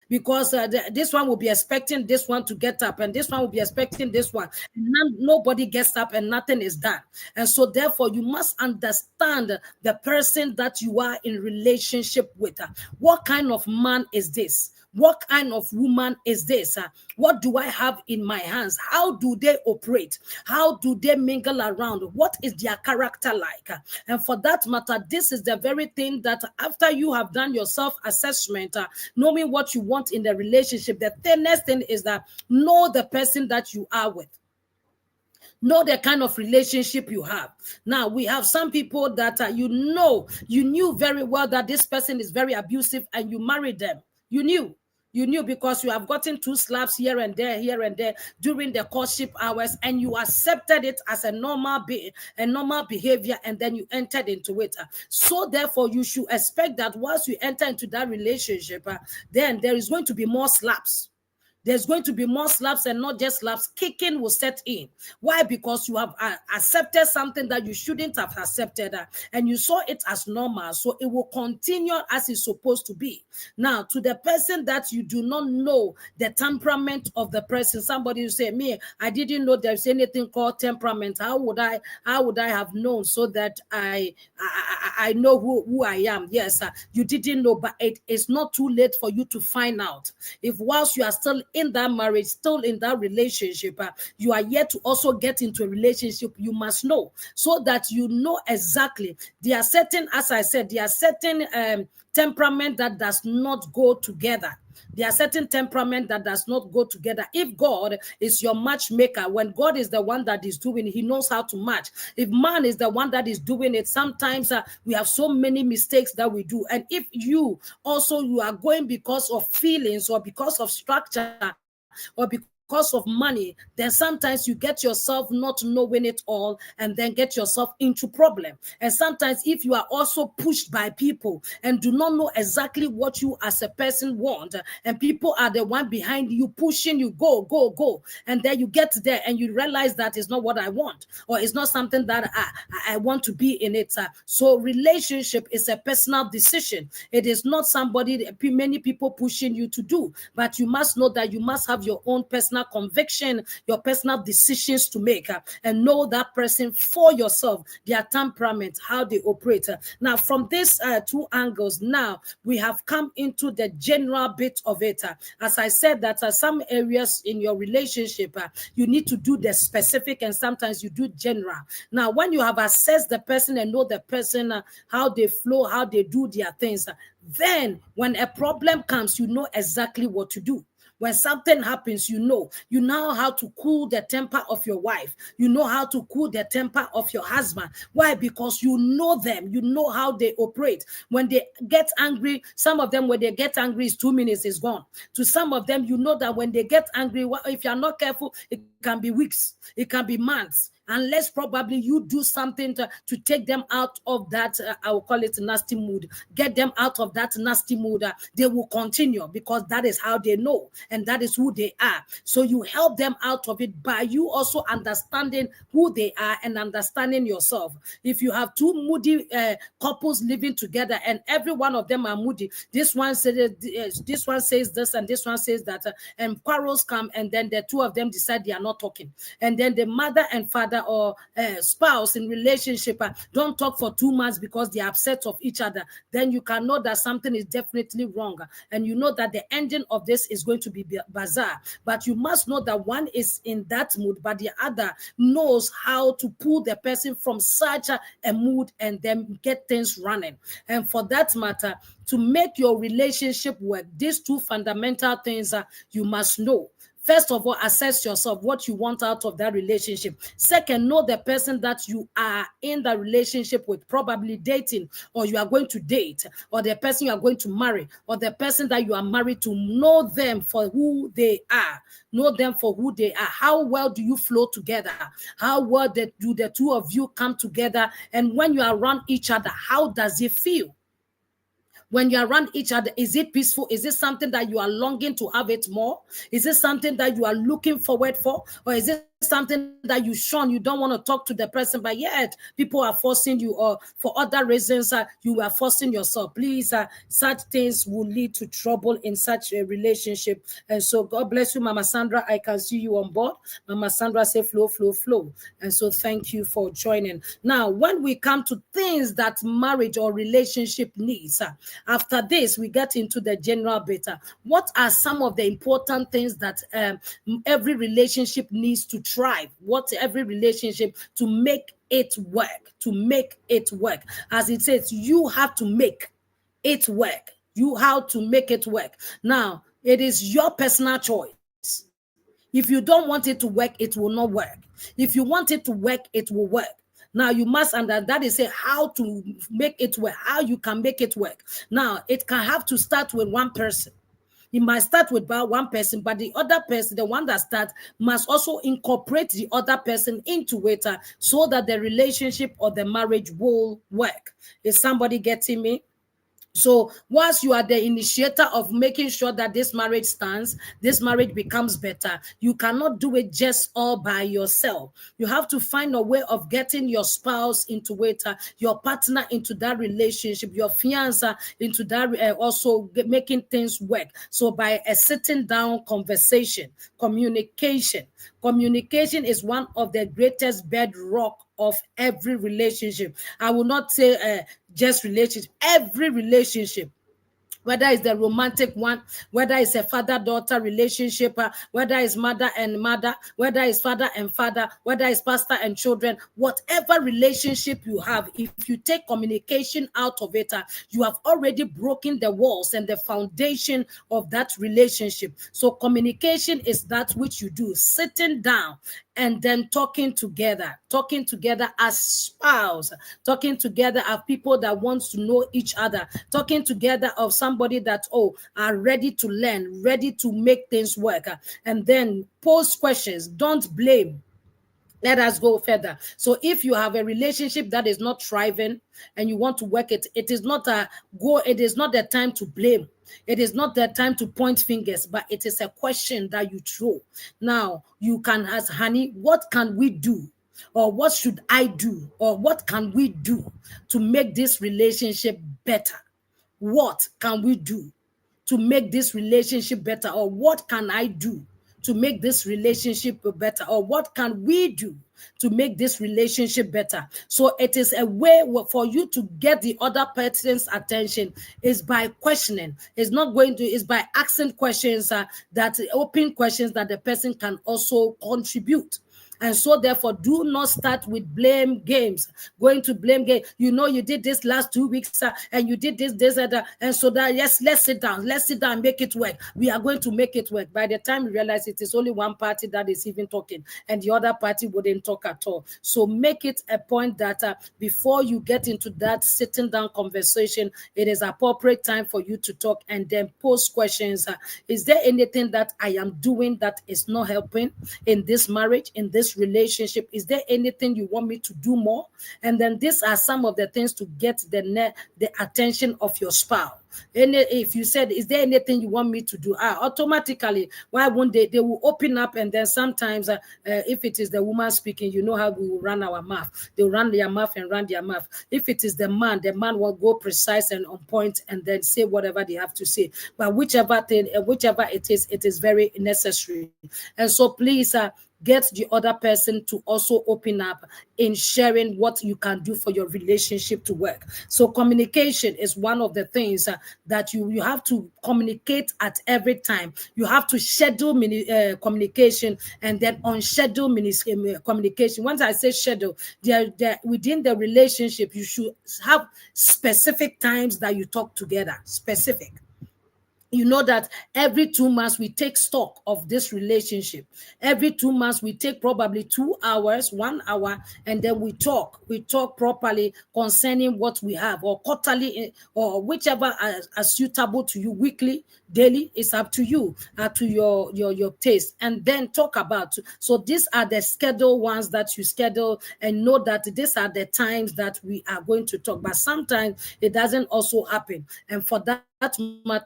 Because this one will be expecting this one to get up, and this one will be expecting this one. And nobody gets up and nothing is done. And so therefore, you must understand the person that you are in relationship with. What kind of man is this? What kind of woman is this? What do I have in my hands? How do they operate? How do they mingle around? What is their character like? And for that matter, this is the very thing that after you have done your self-assessment, knowing what you want in the relationship, the next thing is that know the person that you are with. Know the kind of relationship you have. Now, we have some people that you knew very well that this person is very abusive, and you married them. You knew because you have gotten 2 slaps here and there during the courtship hours, and you accepted it as a normal behavior, and then you entered into it. So therefore, you should expect that once you enter into that relationship, then there is going to be more slaps. There's going to be more slaps, and not just slaps. Kicking will set in. Why? Because you have accepted something that you shouldn't have accepted, and you saw it as normal. So it will continue as it's supposed to be. Now, to the person that you do not know the temperament of the person, somebody will say, "Me, I didn't know there's anything called temperament. How would I have known so that I know who I am?" Yes, you didn't know, but it is not too late for you to find out. If whilst you are still in that marriage, still in that relationship, you are yet to also get into a relationship, you must know, so that you know exactly. There are certain, as I said, there are certain temperament that does not go together. There are certain temperament that does not go together. If God is your matchmaker, when God is the one that is doing it, he knows how to match. If man is the one that is doing it, sometimes we have so many mistakes that we do. And if you are going because of feelings, or because of structure, or because because of money, then sometimes you get yourself not knowing it all and then get yourself into problem. And sometimes if you are also pushed by people and do not know exactly what you as a person want, and people are the one behind you pushing you, go, go, go, and then you get there and you realize that it's not what I want, or it's not something that I want to be in it. So relationship is a personal decision. It is not somebody, many people pushing you to do, but you must know that you must have your own personal conviction, your personal decisions to make, and know that person for yourself, their temperament, how they operate. Now, from these two angles, now we have come into the general bit of it. As I said, that some areas in your relationship, you need to do the specific, and sometimes you do general. Now, when you have assessed the person and know the person, how they flow, how they do their things, then when a problem comes, you know exactly what to do. When something happens, you know how to cool the temper of your wife. You know how to cool the temper of your husband. Why? Because you know them. You know how they operate. When they get angry, some of them, when they get angry, is 2 minutes, is gone. To some of them, you know that when they get angry, if you're not careful, it can be weeks, it can be months, unless probably you do something to take them out of that, I will call it nasty mood, get them out of that nasty mood. They will continue because that is how they know and that is who they are. So you help them out of it by you also understanding who they are and understanding yourself. If you have two moody couples living together and every one of them are moody, this one says this and this one says that, and quarrels come, and then the two of them decide they are not talking, and then the mother and father or spouse in relationship don't talk for 2 months because they are upset of each other, then you can know that something is definitely wrong, and you know that the ending of this is going to be bizarre. But you must know that one is in that mood, but the other knows how to pull the person from such a mood and then get things running. And for that matter, to make your relationship work, these two fundamental things you must know. First of all, assess yourself, what you want out of that relationship. Second, know the person that you are in the relationship with, probably dating, or you are going to date, or the person you are going to marry, or the person that you are married to. Know them for who they are. Know them for who they are. How well do you flow together? How well do the two of you come together? And when you are around each other, how does it feel? When you're around each other, is it peaceful? Is it something that you are longing to have it more? Is it something that you are looking forward for? Or is it something that you shun? You don't want to talk to the person, but yet people are forcing you, or for other reasons, you are forcing yourself. Please, such things will lead to trouble in such a relationship. And so God bless you, Mama Sandra. I can see you on board. Mama Sandra say flow, flow, flow. And so thank you for joining. Now, when we come to things that marriage or relationship needs, after this, we get into the general bit. What are some of the important things that every relationship needs to thrive? What every relationship to make it work, As it says, you have to make it work. You have to make it work. Now, it is your personal choice. If you don't want it to work, it will not work. If you want it to work, it will work. Now, you must understand that is how to make it work, how you can make it work. Now, it can have to start with one person. It might start with one person, but the other person, the one that starts, must also incorporate the other person into it so that the relationship or the marriage will work. Is somebody getting me? So once you are the initiator of making sure that this marriage stands, this marriage becomes better, you cannot do it just all by yourself. You have to find a way of getting your spouse into it, your partner into that relationship, your fiancé into that, also making things work. So by a sitting down conversation, communication is one of the greatest bedrock of every relationship. I will not say just relationship, every relationship. Whether it's the romantic one, whether it's a father-daughter relationship, whether it's mother and mother, whether it's father and father, whether it's pastor and children, whatever relationship you have, if you take communication out of it, you have already broken the walls and the foundation of that relationship. So communication is that which you do, sitting down and then talking together as spouse, talking together as people that want to know each other, talking together of some somebody that, are ready to learn, ready to make things work, and then pose questions. Don't blame. Let us go further. So if you have a relationship that is not thriving and you want to work it, it is not it is not the time to blame. It is not the time to point fingers, but it is a question that you throw. Now you can ask, honey, what can we do? Or what should I do? Or what can we do to make this relationship better? What can we do to make this relationship better? Or what can I do to make this relationship better? Or what can we do to make this relationship better? So it is a way for you to get the other person's attention is by questioning. It's not going to, it's by asking questions that open questions that the person can also contribute. And so therefore, do not start with blame games, going to blame game. You know, you did this last 2 weeks and you did this, and so that, yes, let's sit down and make it work. We are going to make it work. By the time you realize it is only one party that is even talking and the other party wouldn't talk at all. So make it a point that before you get into that sitting down conversation, it is appropriate time for you to talk and then pose questions. Is there anything that I am doing that is not helping in this marriage, in this relationship? Is there anything you want me to do more? And then these are some of the things to get the attention of your spouse. And if you said, is there anything you want me to do? Automatically, why won't they will open up. And then sometimes if it is the woman speaking, you know how we will run our mouth. They'll run their mouth and run their mouth. If it is the man will go precise and on point and then say whatever they have to say. But whichever it is very necessary. And so please get the other person to also open up in sharing what you can do for your relationship to work. So communication is one of the things that you have to communicate at every time. You have to schedule communication and then unschedule communication. Once I say schedule, within the relationship, you should have specific times that you talk together, specific. You know that every 2 months we take stock of this relationship. Every 2 months we take probably 2 hours, 1 hour, and then we talk properly concerning what we have, or quarterly, or whichever are suitable to you. Weekly, daily, it's up to you, to your taste, and then talk about. So these are the scheduled ones that you schedule, and know that these are the times that we are going to talk. But sometimes it doesn't also happen, and for that matter,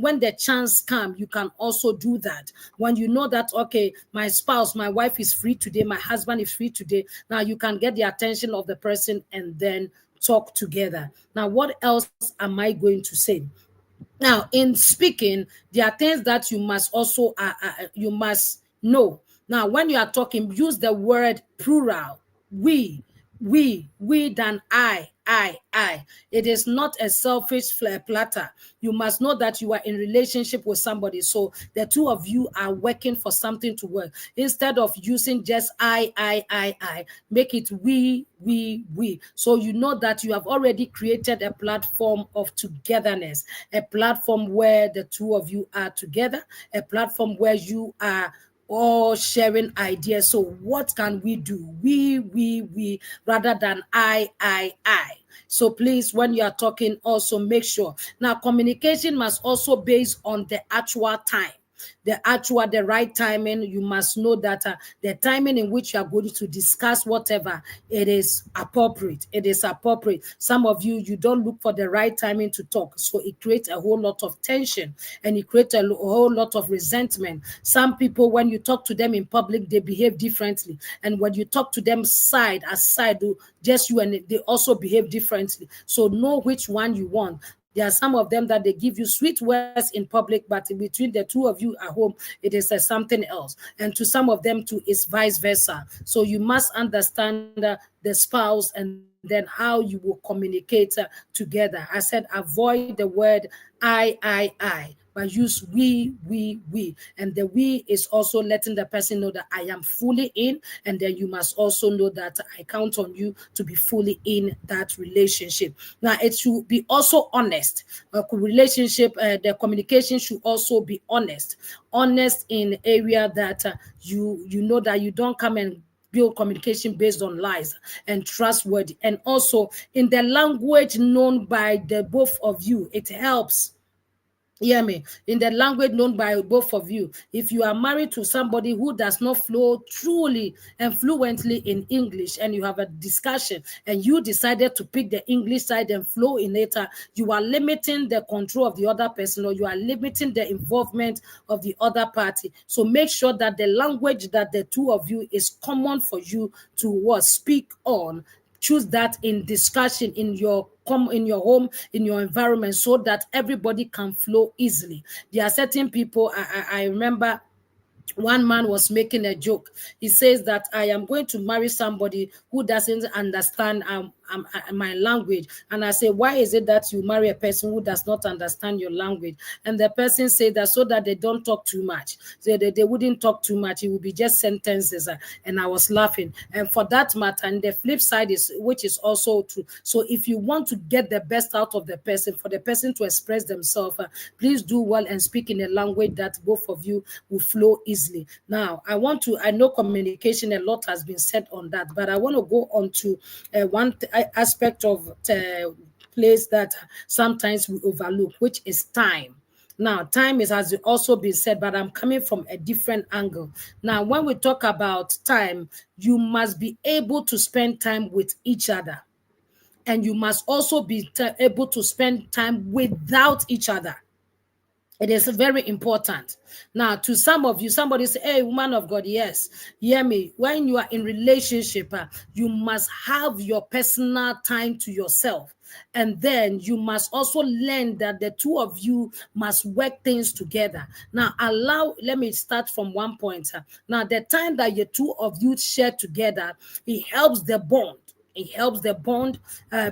when the chance comes, you can also do that. When you know that, okay, my spouse, my wife is free today, my husband is free today, now you can get the attention of the person and then talk together. Now, what else am I going to say? Now, in speaking, there are things that you must also you must know. Now, when you are talking, use the word plural. We than I. It is not a selfish platter. You must know that you are in relationship with somebody. So the two of you are working for something to work. Instead of using just I, make it we. So you know that you have already created a platform of togetherness, a platform where the two of you are together, a platform where you are all sharing ideas. So what can we do? We, rather than I. So please, when you are talking, also make sure. Now, communication must also be based on the actual time. The right timing. You must know that the timing in which you are going to discuss whatever, it is appropriate. It is appropriate. Some of you don't look for the right timing to talk, so it creates a whole lot of tension and it creates a whole lot of resentment. Some people, when you talk to them in public, they behave differently, and when you talk to them aside, just you, and they also behave differently. So know which one you want. There are some of them that they give you sweet words in public, but between the two of you at home, it is something else. And to some of them too, it's vice versa. So you must understand the spouse and then how you will communicate together. I said, avoid the word I, but use we. And the we is also letting the person know that I am fully in, and then you must also know that I count on you to be fully in that relationship. Now, it should be also honest. Relationship, the communication should also be honest in area that you know that you don't come and build communication based on lies, and trustworthy, and also in the language known by the both of you. It helps. Hear me, in the language known by both of you. If you are married to somebody who does not flow truly and fluently in English, and you have a discussion and you decided to pick the English side and flow in it, you are limiting the control of the other person, or you are limiting the involvement of the other party. So make sure that the language that the two of you is common for you to what speak on. Choose that in discussion in your home, in your environment, so that everybody can flow easily. There are certain people, I remember one man was making a joke. He says that I am going to marry somebody who doesn't understand my language. And I say, why is it that you marry a person who does not understand your language? And the person said that so that they don't talk too much. So they wouldn't talk too much. It would be just sentences. And I was laughing. And for that matter, and the flip side is, which is also true. So if you want to get the best out of the person, for the person to express themselves, please do well and speak in a language that both of you will flow easily. Now, I know communication, a lot has been said on that, but I want to go on to one aspect of place that sometimes we overlook, which is time. Now, time has also been said, but I'm coming from a different angle. Now, when we talk about time, you must be able to spend time with each other. And you must also be able to spend time without each other. It is very important. Now, to some of you, somebody say, hey, woman of God, yes, hear me. When you are in relationship, you must have your personal time to yourself. And then you must also learn that the two of you must work things together. Now, let me start from one point. Now, the time that the two of you share together, it helps the bond. It helps the bond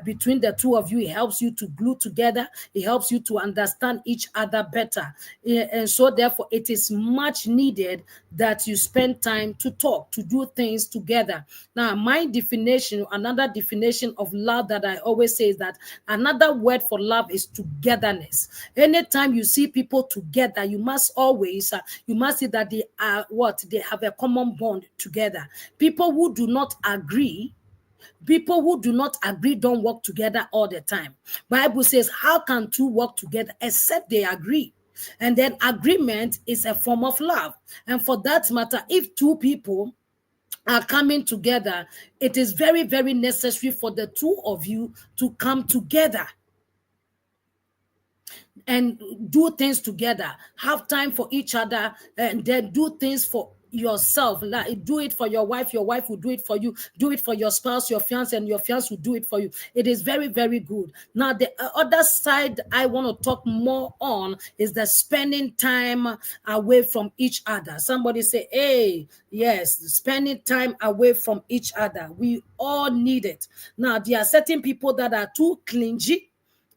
between the two of you. It helps you to glue together. It helps you to understand each other better. And so therefore, it is much needed that you spend time to talk, to do things together. Now, my definition, another definition of love that I always say is that another word for love is togetherness. Anytime you see people together, you must always, you must see that they are they have a common bond together. People who do not agree don't work together all the time. Bible says, how can two work together except they agree? And then agreement is a form of love. And for that matter, if two people are coming together, it is very, very necessary for the two of you to come together and do things together, have time for each other, and then do things for yourself. Like, do it for your wife will do it for you. Do it for your spouse, your fiance, and your fiance will do it for you. It is very, very good. Now, the other side I want to talk more on is the spending time away from each other. Somebody say, hey, yes, spending time away from each other. We all need it. Now, there are certain people that are too clingy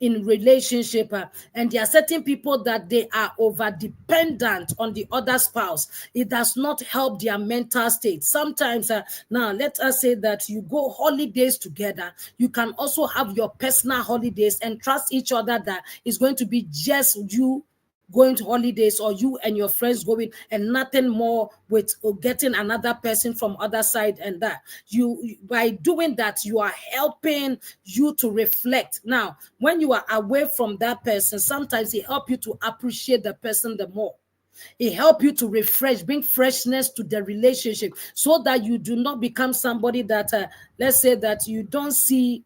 in relationship, and there are certain people that they are over dependent on the other spouse. It does not help their mental state. Sometimes, now let us say that you go holidays together, you can also have your personal holidays and trust each other that it's going to be just you going to holidays, or you and your friends going, and nothing more with getting another person from other side. And that you, by doing that, you are helping you to reflect. Now, when you are away from that person, sometimes it helps you to appreciate the person the more. It helps you to refresh, bring freshness to the relationship, so that you do not become somebody that, let's say that you don't see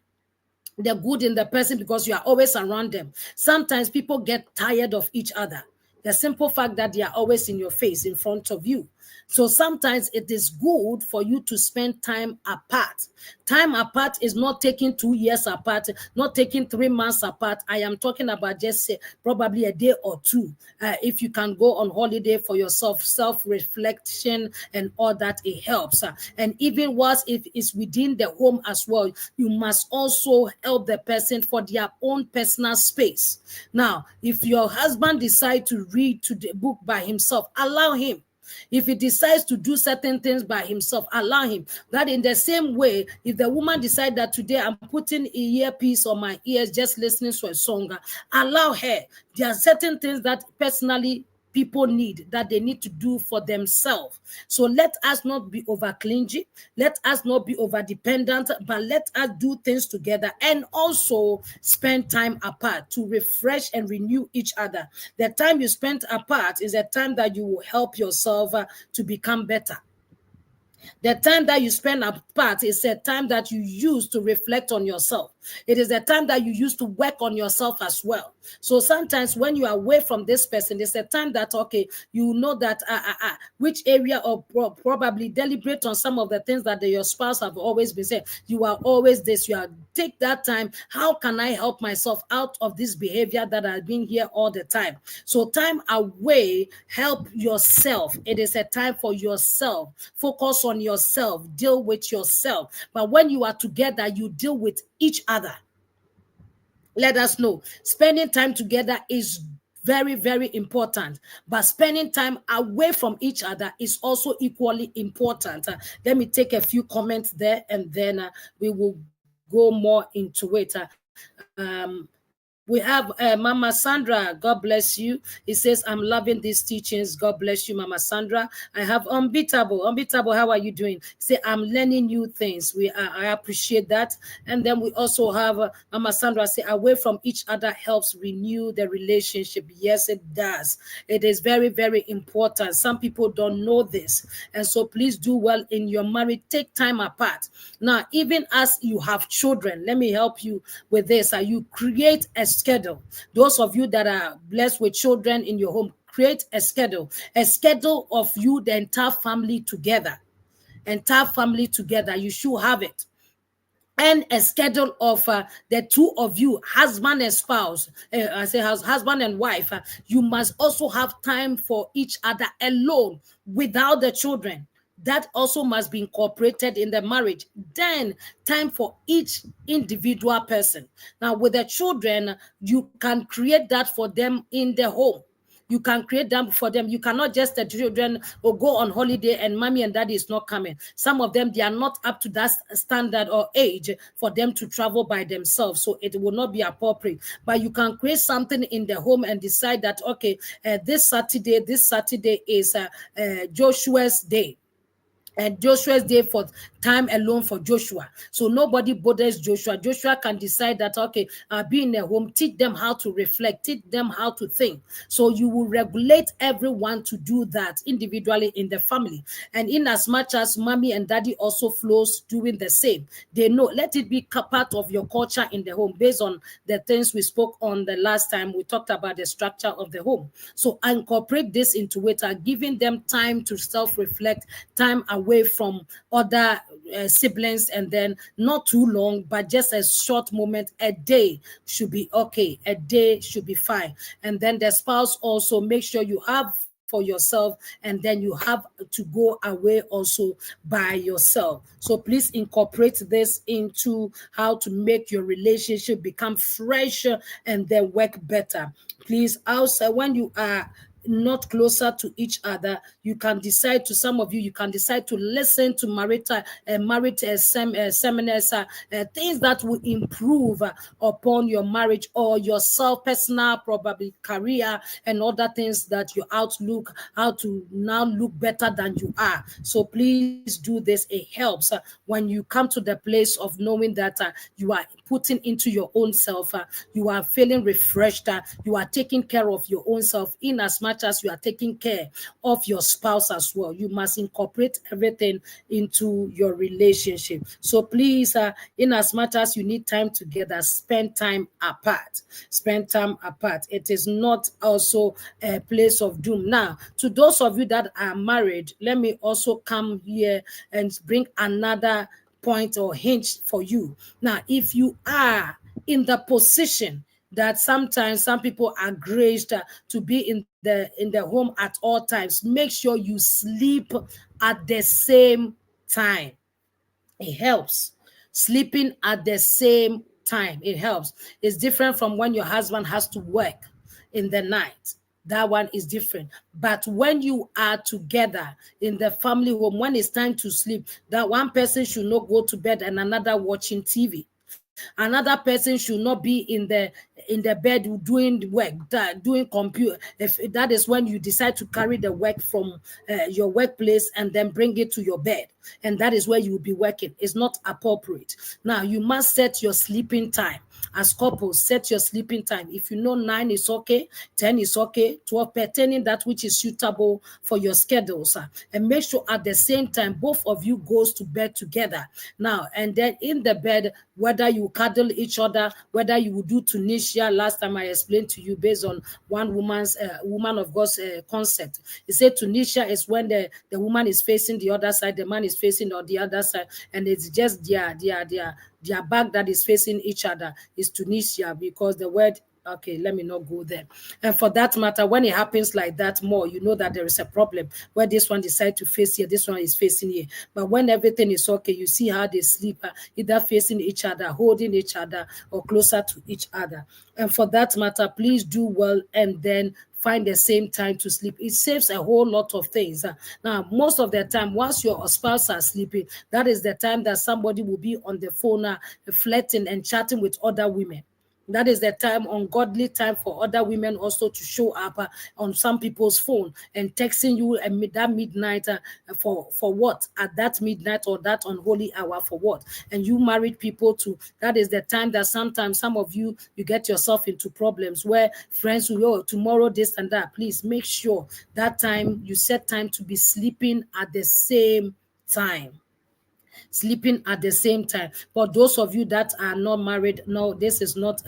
the good in the person because you are always around them. Sometimes people get tired of each other. The simple fact that they are always in your face, in front of you. So sometimes it is good for you to spend time apart. Time apart is not taking 2 years apart, not taking 3 months apart. I am talking about just probably a day or two. If you can go on holiday for yourself, self-reflection and all that, it helps. And even worse, if it's within the home as well, you must also help the person for their own personal space. Now, if your husband decides to read to the book by himself, allow him. If he decides to do certain things by himself, allow him. That in the same way, if the woman decides that today I'm putting an earpiece on my ears, just listening to a song, allow her. There are certain things that personally people need that they need to do for themselves. So let us not be over clingy. Let us not be over dependent, but let us do things together and also spend time apart to refresh and renew each other. The time you spend apart is a time that you will help yourself to become better. The time that you spend apart is a time that you use to reflect on yourself. It is a time that you use to work on yourself as well. So sometimes when you are away from this person, it's a time that, okay, you know that which area, or probably deliberate on some of the things that your spouse have always been saying. You are always this. You are take that time. How can I help myself out of this behavior that I've been here all the time? So time away, help yourself. It is a time for yourself. Focus on yourself. Deal with yourself. But when you are together, you deal with each other. Let us know. Spending time together is very, very important. But spending time away from each other is also equally important. Let me take a few comments there, and then we will go more into it. We have Mama Sandra. God bless you. He says, I'm loving these teachings. God bless you, Mama Sandra. I have Unbeatable. Unbeatable, how are you doing? Say, I'm learning new things. I appreciate that. And then we also have Mama Sandra say, away from each other helps renew the relationship. Yes, it does. It is very, very important. Some people don't know this. And so please do well in your marriage. Take time apart. Now, even as you have children, let me help you with this. You create a schedule. Those of you that are blessed with children in your home, create a schedule of you, the entire family together. You should have it. And a schedule of the two of you, husband and spouse. I say husband and wife. You must also have time for each other alone without the children. That also must be incorporated in the marriage. Then time for each individual person. Now with the children, you can create that for them in the home. You can create them for them. You cannot just the children or go on holiday and mommy and daddy is not coming. Some of them, they are not up to that standard or age for them to travel by themselves. So it will not be appropriate. But you can create something in the home and decide that, okay, this Saturday is Joshua's day. And Joshua's day for time alone for Joshua. So nobody bothers Joshua. Joshua can decide that, okay, be in a home, teach them how to reflect, teach them how to think. So you will regulate everyone to do that individually in the family. And in as much as mommy and daddy also flows doing the same, they know, let it be part of your culture in the home based on the things we spoke on the last time. We talked about the structure of the home. So incorporate this into it, giving them time to self-reflect, time away from other siblings, and then not too long, but just a short moment. A day should be okay. A day should be fine. And then the spouse also, make sure you have for yourself, and then you have to go away also by yourself. So please incorporate this into how to make your relationship become fresher and then work better. Please also, when you are not closer to each other, you can decide to, some of you can decide to listen to marriage seminars, things that will improve upon your marriage or yourself, personal, probably career, and other things that your outlook, how to now look better than you are. So please do this. It helps when you come to the place of knowing that you are putting into your own self, you are feeling refreshed, you are taking care of your own self in as much as you are taking care of your spouse as well. You must incorporate everything into your relationship. So please, in as much as you need time together, spend time apart. Spend time apart. It is not also a place of doom. Now, to those of you that are married, let me also come here and bring another point or hint for you. Now, if you are in the position that sometimes some people are graced to be in the home at all times, make sure you sleep at the same time. It helps. Sleeping at the same time, it helps. It's different from when your husband has to work in the night. That one is different. But when you are together in the family home, when it's time to sleep, that one person should not go to bed and another watching TV. Another person should not be in the bed doing work, doing computer. If that is when you decide to carry the work from your workplace and then bring it to your bed, and that is where you will be working. It's not appropriate. Now you must set your sleeping time. As couples, set your sleeping time. If you know 9 is okay, 10 is okay, 12, pertaining that which is suitable for your schedules. And make sure at the same time, both of you goes to bed together. Now, and then in the bed, whether you cuddle each other, whether you will do Tunisia. Last time I explained to you based on one woman of God's concept. He said Tunisia is when the woman is facing the other side, the man is facing on the other side, and it's just their back that is facing each other is Tunisia, because the word, okay, let me not go there. And for that matter, when it happens like that more, you know that there is a problem where this one decides to face here, this one is facing here. But when everything is okay, you see how they sleep, either facing each other, holding each other, or closer to each other. And for that matter, please do well and then find the same time to sleep. It saves a whole lot of things. Now, most of the time, once your spouse are sleeping, that is the time that somebody will be on the phone flirting and chatting with other women. That is the time, ungodly time, for other women also to show up on some people's phone and texting you at that midnight for what? At that midnight or that unholy hour for what? And you married people too. That is the time that sometimes some of you get yourself into problems where friends will, oh, tomorrow this and that. Please make sure that time you set time to be sleeping at the same time. Sleeping at the same time. But those of you that are not married, no, this is not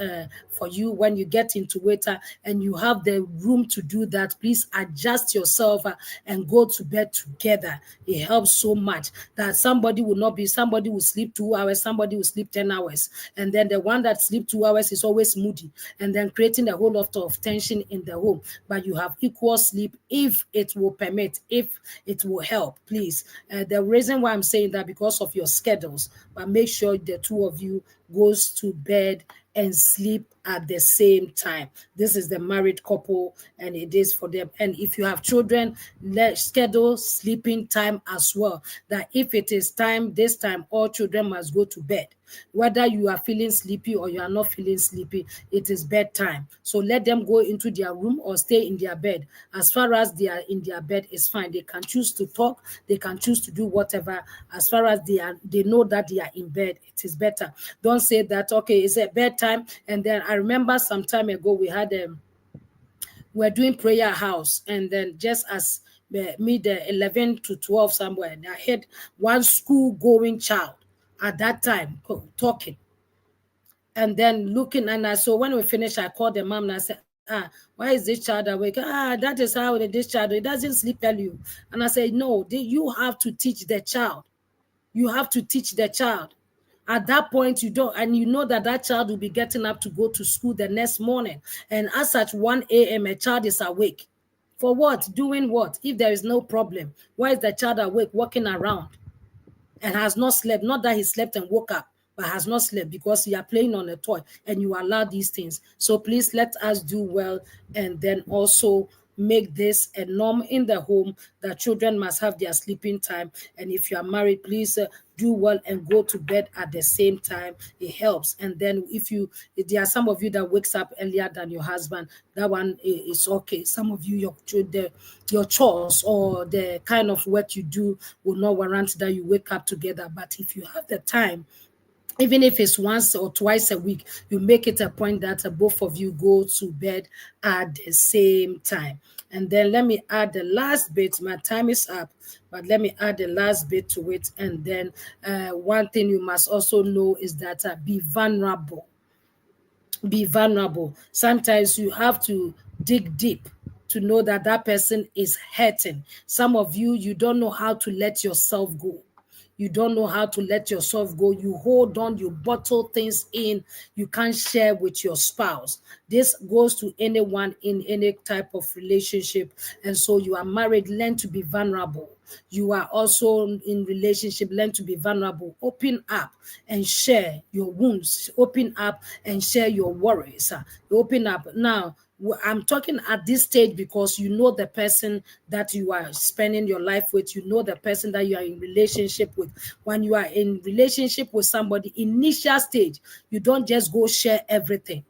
for you. When you get into it and you have the room to do that, please adjust yourself and go to bed together. It helps so much that somebody will sleep 2 hours, somebody will sleep 10 hours. And then the one that sleep 2 hours is always moody and then creating a whole lot of tension in the home. But you have equal sleep if it will permit, if it will help, please. The reason why I'm saying that because of your schedules, but make sure the two of you goes to bed and sleep at the same time. This is the married couple and it is for them. And if you have children, let's schedule sleeping time as well. That if it is time, this time, all children must go to bed. Whether you are feeling sleepy or you are not feeling sleepy, it is bedtime. So let them go into their room or stay in their bed. As far as they are in their bed, it's fine. They can choose to talk. They can choose to do whatever. As far as they know that they are in bed, it is better. Don't say that, okay, it's a bedtime. And then I remember some time ago we had we're doing prayer house, and then just as mid 11 to 12 somewhere, and I had one school going child at that time talking and then looking, and so when we finished, I called the mom and I said, why is this child awake? That is how this child, it doesn't sleep early. And I said, no, you have to teach the child. You have to teach the child. At that point, you don't, and you know that child will be getting up to go to school the next morning. And as at 1 a.m., a child is awake. For what? Doing what? If there is no problem, why is the child awake, walking around and has not slept? Not that he slept and woke up, but has not slept because you are playing on a toy and you allow these things. So please let us do well and then also make this a norm in the home that children must have their sleeping time. And if you are married, please do well and go to bed at the same time. It helps. And then if there are some of you that wakes up earlier than your husband, that one is okay. Some of you, your chores or the kind of work you do will not warrant that you wake up together. But if you have the time, even if it's once or twice a week, you make it a point that both of you go to bed at the same time. And then let me add the last bit. My time is up, but let me add the last bit to it. And then one thing you must also know is that be vulnerable. Be vulnerable. Sometimes you have to dig deep to know that person is hurting. Some of you don't know how to let yourself go. You don't know how to let yourself go. You hold on, you bottle things in, you can't share with your spouse. This goes to anyone in any type of relationship. And so you are married, learn to be vulnerable. You are also in relationship, learn to be vulnerable. Open up and share your wounds. Open up and share your worries. Open up. Now, I'm talking at this stage because you know the person that you are spending your life with. You know the person that you are in relationship with. When you are in relationship with somebody, initial stage, you don't just go share everything.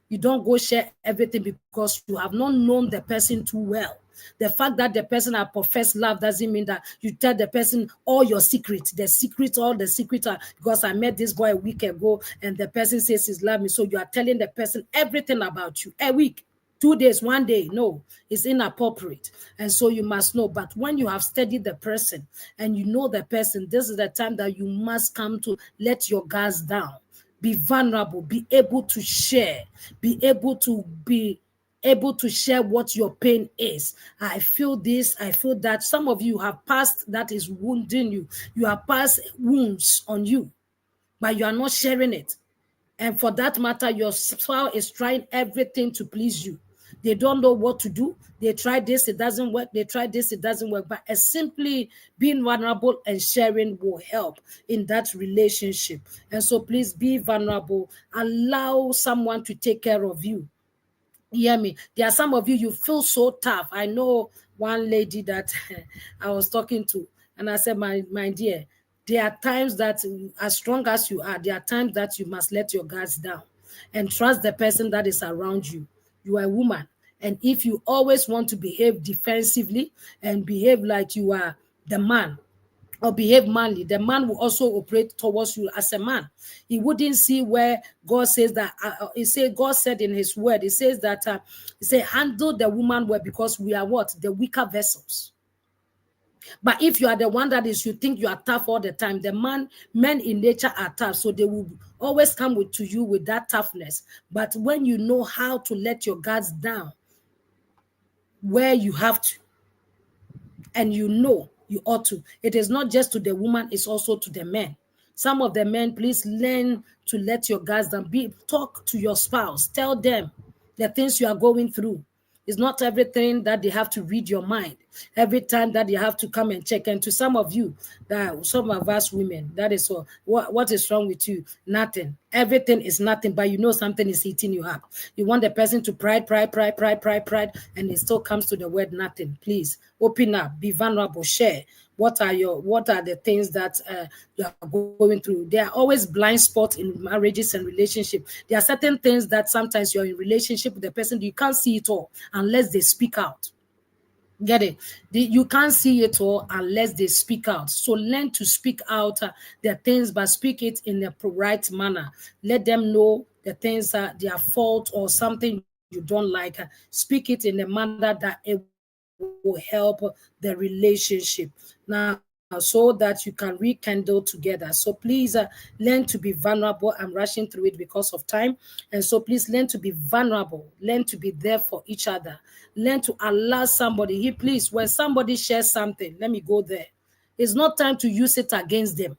You don't go share everything because you have not known the person too well. The fact that the person has professed love doesn't mean that you tell the person all your secrets. The secrets, all the secrets are because I met this boy a week ago and the person says he's love me. So you are telling the person everything about you a week. 2 days, 1 day, no, it's inappropriate. And so you must know. But when you have studied the person and you know the person, this is the time that you must come to let your guards down. Be vulnerable, be able to share, be able to share what your pain is. I feel this, I feel that. Some of you have passed that is wounding you. You have passed wounds on you, but you are not sharing it. And for that matter, your spouse is trying everything to please you. They don't know what to do. They try this, it doesn't work. They try this, it doesn't work. But simply being vulnerable and sharing will help in that relationship. And so please be vulnerable. Allow someone to take care of you. Hear me. There are some of you, you feel so tough. I know one lady that I was talking to, and I said, my dear, there are times that as strong as you are, there are times that you must let your guards down and trust the person that is around you. You are a woman. And if you always want to behave defensively and behave like you are the man, or behave manly, the man will also operate towards you as a man. He wouldn't see where God says that. God said in His word, He says that He said, handle the woman well because we are what? The weaker vessels. But if you are the one that is, you think you are tough all the time, men in nature are tough, so they will always come to you with that toughness. But when you know how to let your guards down, where you have to, and you know you ought to. It is not just to the woman, it's also to the men. Some of the men, please learn to let your guards down. Talk to your spouse. Tell them the things you are going through. It's not everything that they have to read your mind. Every time that they have to come and check. And to some of you, some of us women, that is all. What is wrong with you? Nothing. Everything is nothing, but you know something is eating you up. You want the person to pride, and it still comes to the word nothing. Please open up, be vulnerable, share. What are the things that you are going through? There are always blind spots in marriages and relationships. There are certain things that sometimes you're in relationship with the person, you can't see it all unless they speak out. Get it? You can't see it all unless they speak out. So learn to speak out the things, but speak it in the right manner. Let them know the things that their fault or something you don't like. Speak it in a manner that it will help the relationship. Now, so that you can rekindle together. So please learn to be vulnerable. I'm rushing through it because of time. And so please learn to be vulnerable. Learn to be there for each other. Learn to allow somebody. Please, when somebody shares something, let me go there. It's not time to use it against them.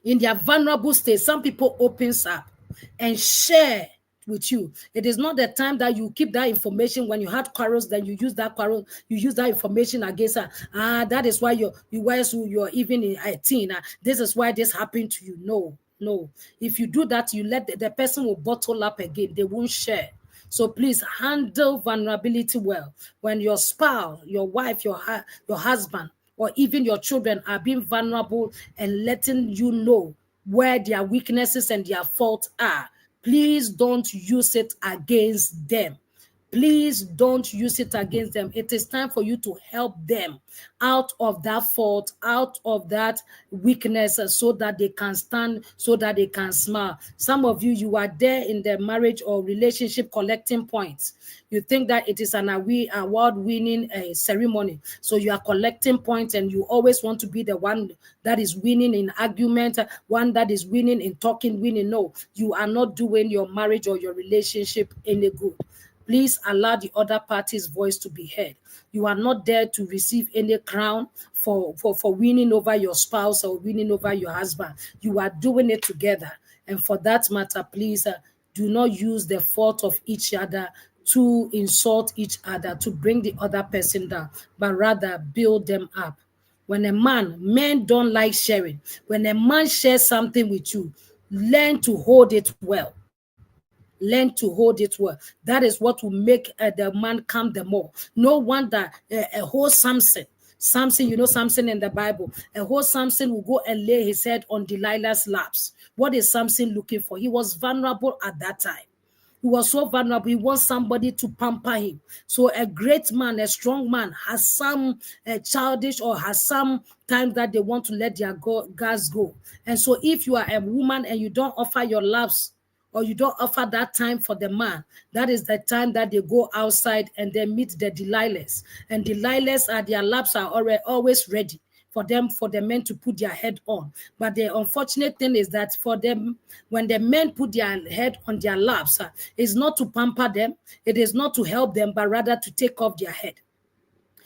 In their vulnerable state, some people opens up and share with you. It is not the time that you keep that information. When you had quarrels, then you use that quarrel, you use that information against her. That is why you're even in 18. This is why this happened to you. No. If you do that, you let the person will bottle up again. They won't share. So please handle vulnerability well. When your spouse, your wife, your husband, or even your children are being vulnerable and letting you know where their weaknesses and their faults are, please don't use it against them. Please don't use it against them. It is time for you to help them out of that fault, out of that weakness, so that they can stand, so that they can smile. Some of you are there in the marriage or relationship collecting points. You think that it is an award-winning ceremony. So you are collecting points and you always want to be the one that is winning in argument, one that is winning in talking, winning. No, you are not doing your marriage or your relationship any good. Please allow the other party's voice to be heard. You are not there to receive any crown for winning over your spouse or winning over your husband. You are doing it together. And for that matter, please do not use the fault of each other to insult each other, to bring the other person down, but rather build them up. When men don't like sharing. When a man shares something with you, learn to hold it well. Learn to hold it well. That is what will make the man come the more. No wonder a whole Samson, you know Samson in the Bible. A whole Samson will go and lay his head on Delilah's laps. What is Samson looking for? He was vulnerable at that time. He was so vulnerable. He wants somebody to pamper him. So a great man, a strong man, has some childish or has some time that they want to let their guards go. And so if you are a woman and you don't offer your loves or you don't offer that time for the man, that is the time that they go outside and they meet the Delilahs. And Delilahs are, their laps are always ready for the men to put their head on. But the unfortunate thing is that for them, when the men put their head on their laps, it's not to pamper them, it is not to help them, but rather to take off their head.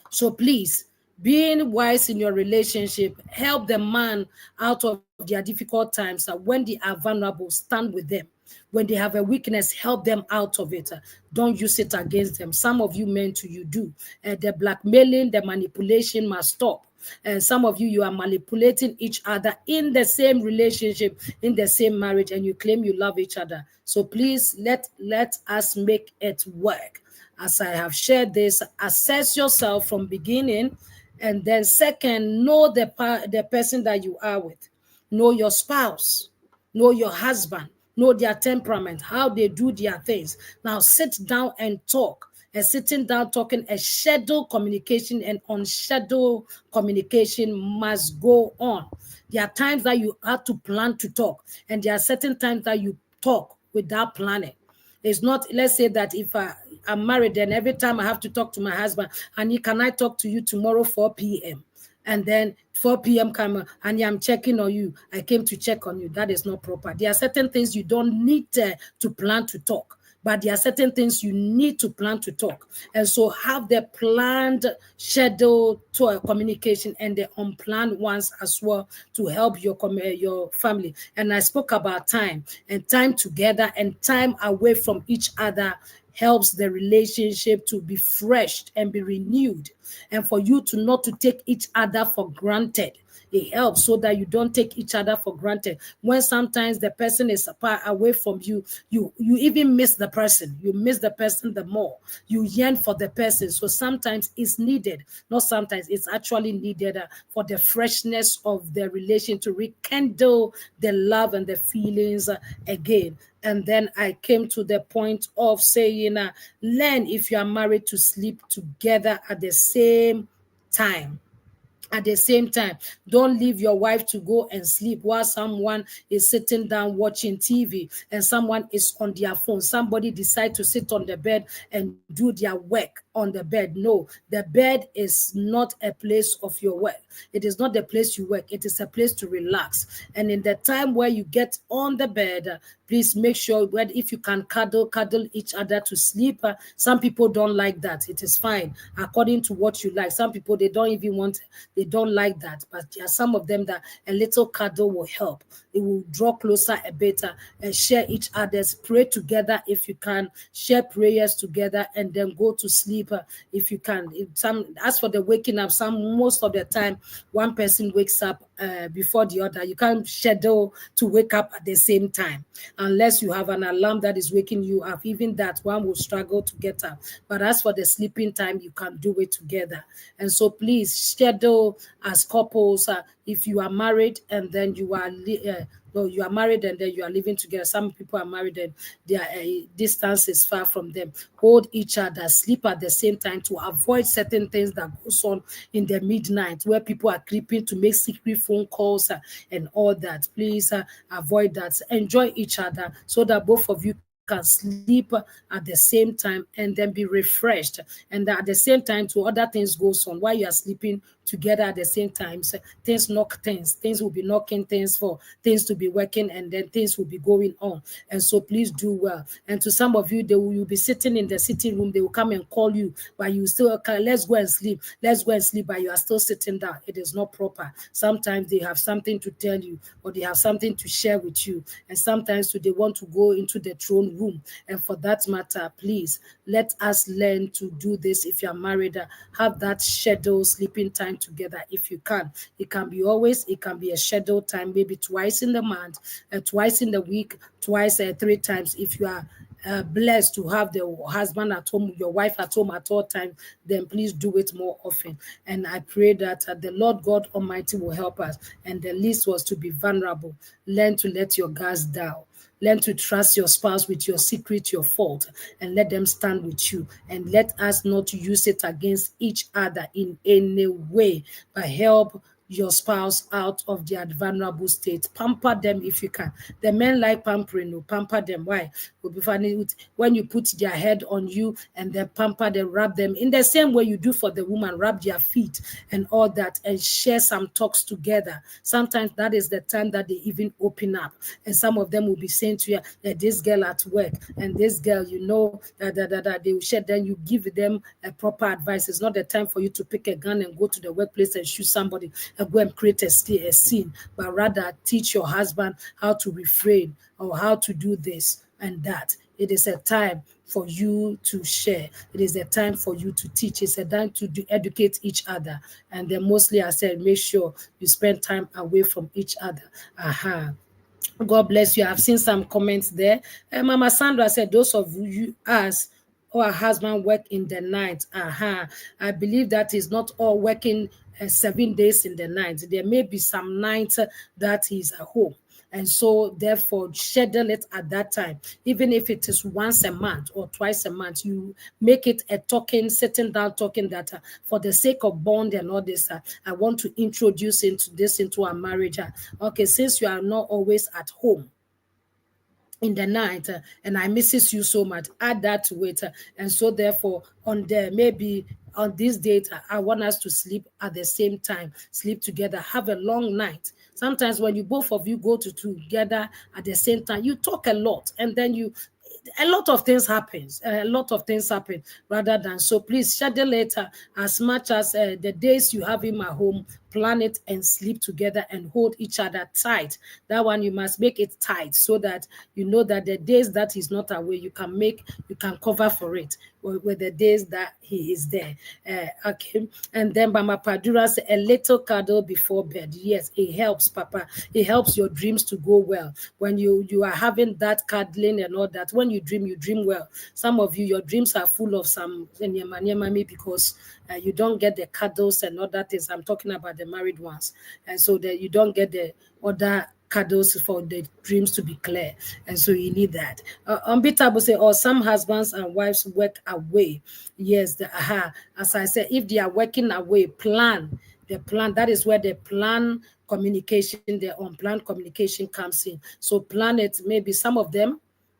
So please, being wise in your relationship, help the man out of their difficult times. When they are vulnerable, stand with them. When they have a weakness, help them out of it. Don't use it against them. Some of you men too, you do. The blackmailing, the manipulation must stop. And some of you are manipulating each other in the same relationship, in the same marriage, and you claim you love each other. So please let us make it work. As I have shared this, assess yourself from beginning, and then second, know the person that you are with. Know your spouse, know your husband, know their temperament, how they do their things. Now sit down and talk. And sitting down talking, a scheduled communication and unscheduled communication must go on. There are times that you have to plan to talk, and there are certain times that you talk without planning. It's not, let's say that if I'm married, then every time I have to talk to my husband, and can I talk to you tomorrow 4 p.m.? And then 4 p.m. come and I'm checking on you. I came to check on you. That is not proper. There are certain things you don't need to plan to talk. But there are certain things you need to plan to talk. And so have the planned schedule to communication and the unplanned ones as well to help your family. And I spoke about time, and time together and time away from each other helps the relationship to be fresh and be renewed, and for you to not to take each other for granted. It helps so that you don't take each other for granted. When sometimes the person is far away from you, you even miss the person. You miss the person the more. You yearn for the person. So sometimes it's needed. Not sometimes, it's actually needed for the freshness of the relation to rekindle the love and the feelings again. And then I came to the point of saying, learn, if you are married, to sleep together at the same time. At the same time, don't leave your wife to go and sleep while someone is sitting down watching TV and someone is on their phone. Somebody decide to sit on the bed and do their work on the bed. No, the bed is not a place of your work. It is not the place you work. It is a place to relax. And in the time where you get on the bed, please make sure that if you can cuddle each other to sleep. Some people don't like that. It is fine according to what you like. Some people, they don't like that. But there are some of them that a little cuddle will help. It will draw closer a bit and share each other's. Pray together if you can. Share prayers together and then go to sleep if you can. As for the waking up, most of the time one person wakes up before the other. You can't schedule to wake up at the same time unless you have an alarm that is waking you up. Even that, one will struggle to get up. But as for the sleeping time, you can do it together. And so please schedule as couples. If you are married and then you are married and then you are living together. Some people are married and their distance is far from them. Hold each other, sleep at the same time to avoid certain things that goes on in the midnight where people are creeping to make secret phone calls and all that. Please avoid that. Enjoy each other so that both of you can sleep at the same time and then be refreshed. And at the same time, to other things goes on while you are sleeping together at the same time. So things knock things. Things will be knocking things for things to be working, and then things will be going on. And so please do well. And to some of you, you'll be sitting in the sitting room. They will come and call you, but you still, okay, let's go and sleep. Let's go and sleep, but you are still sitting down. It is not proper. Sometimes they have something to tell you or they have something to share with you. And sometimes they want to go into the throne room. And for that matter, please let us learn to do this. If you're married, have that scheduled sleeping time together if you can. It can be always, it can be a scheduled time, maybe twice in the month, twice in the week, twice 3 times if you are blessed to have the husband at home, your wife at home at all times, then please do it more often. And I pray that the Lord God Almighty will help us. And the least was to be vulnerable. Learn to let your guards down. Learn to trust your spouse with your secret, your fault, and let them stand with you. And let us not use it against each other in any way, but help your spouse out of their vulnerable state. Pamper them if you can. The men like pampering, no, pamper them. Why? Will be funny when you put their head on you and then pamper them, rub them in the same way you do for the woman, rub their feet and all that, and share some talks together. Sometimes that is the time that they even open up. And some of them will be saying to you that this girl at work and this girl, that they will share. Then you give them a proper advice. It's not the time for you to pick a gun and go to the workplace and shoot somebody and go and create a scene, but rather teach your husband how to refrain or how to do this and that. It is a time for you to share. It is a time for you to teach. It's a time to educate each other. And then mostly, I said, make sure you spend time away from each other. God bless you. I've seen some comments there. Mama Sandra said, those of you as our husband work in the night. I believe that is not all working 7 days in the night. There may be some nights that he's at home. And so, therefore, schedule it at that time. Even if it is once a month or twice a month, you make it a talking, sitting down, talking that for the sake of bond and all this, I want to introduce into our marriage. Okay, since you are not always at home in the night and I misses you so much, add that to it. And so, therefore, maybe on this date, I want us to sleep at the same time, sleep together, have a long night. Sometimes when you both of you go together at the same time, you talk a lot, and then a lot of things happen. Rather than so. Please schedule it as much as the days you have him at home. Plan it and sleep together and hold each other tight. That one you must make it tight so that you know that the days that he's not away, you can cover for it with the days that he is there. Okay. And then Mama Padura said, a little cuddle before bed. Yes, it helps, Papa. It helps your dreams to go well. When you are having that cuddling and all that, when you dream well. Some of you, your dreams are full of some because you don't get the cuddles and all that things. I'm talking about the married ones. And so that you don't get the other cuddles for the dreams to be clear. And so you need that. Unbeatable say, some husbands and wives work away. Yes, as I said, if they are working away, plan. The plan, that is where the plan communication, the unplanned communication comes in. So plan it. Maybe some of them,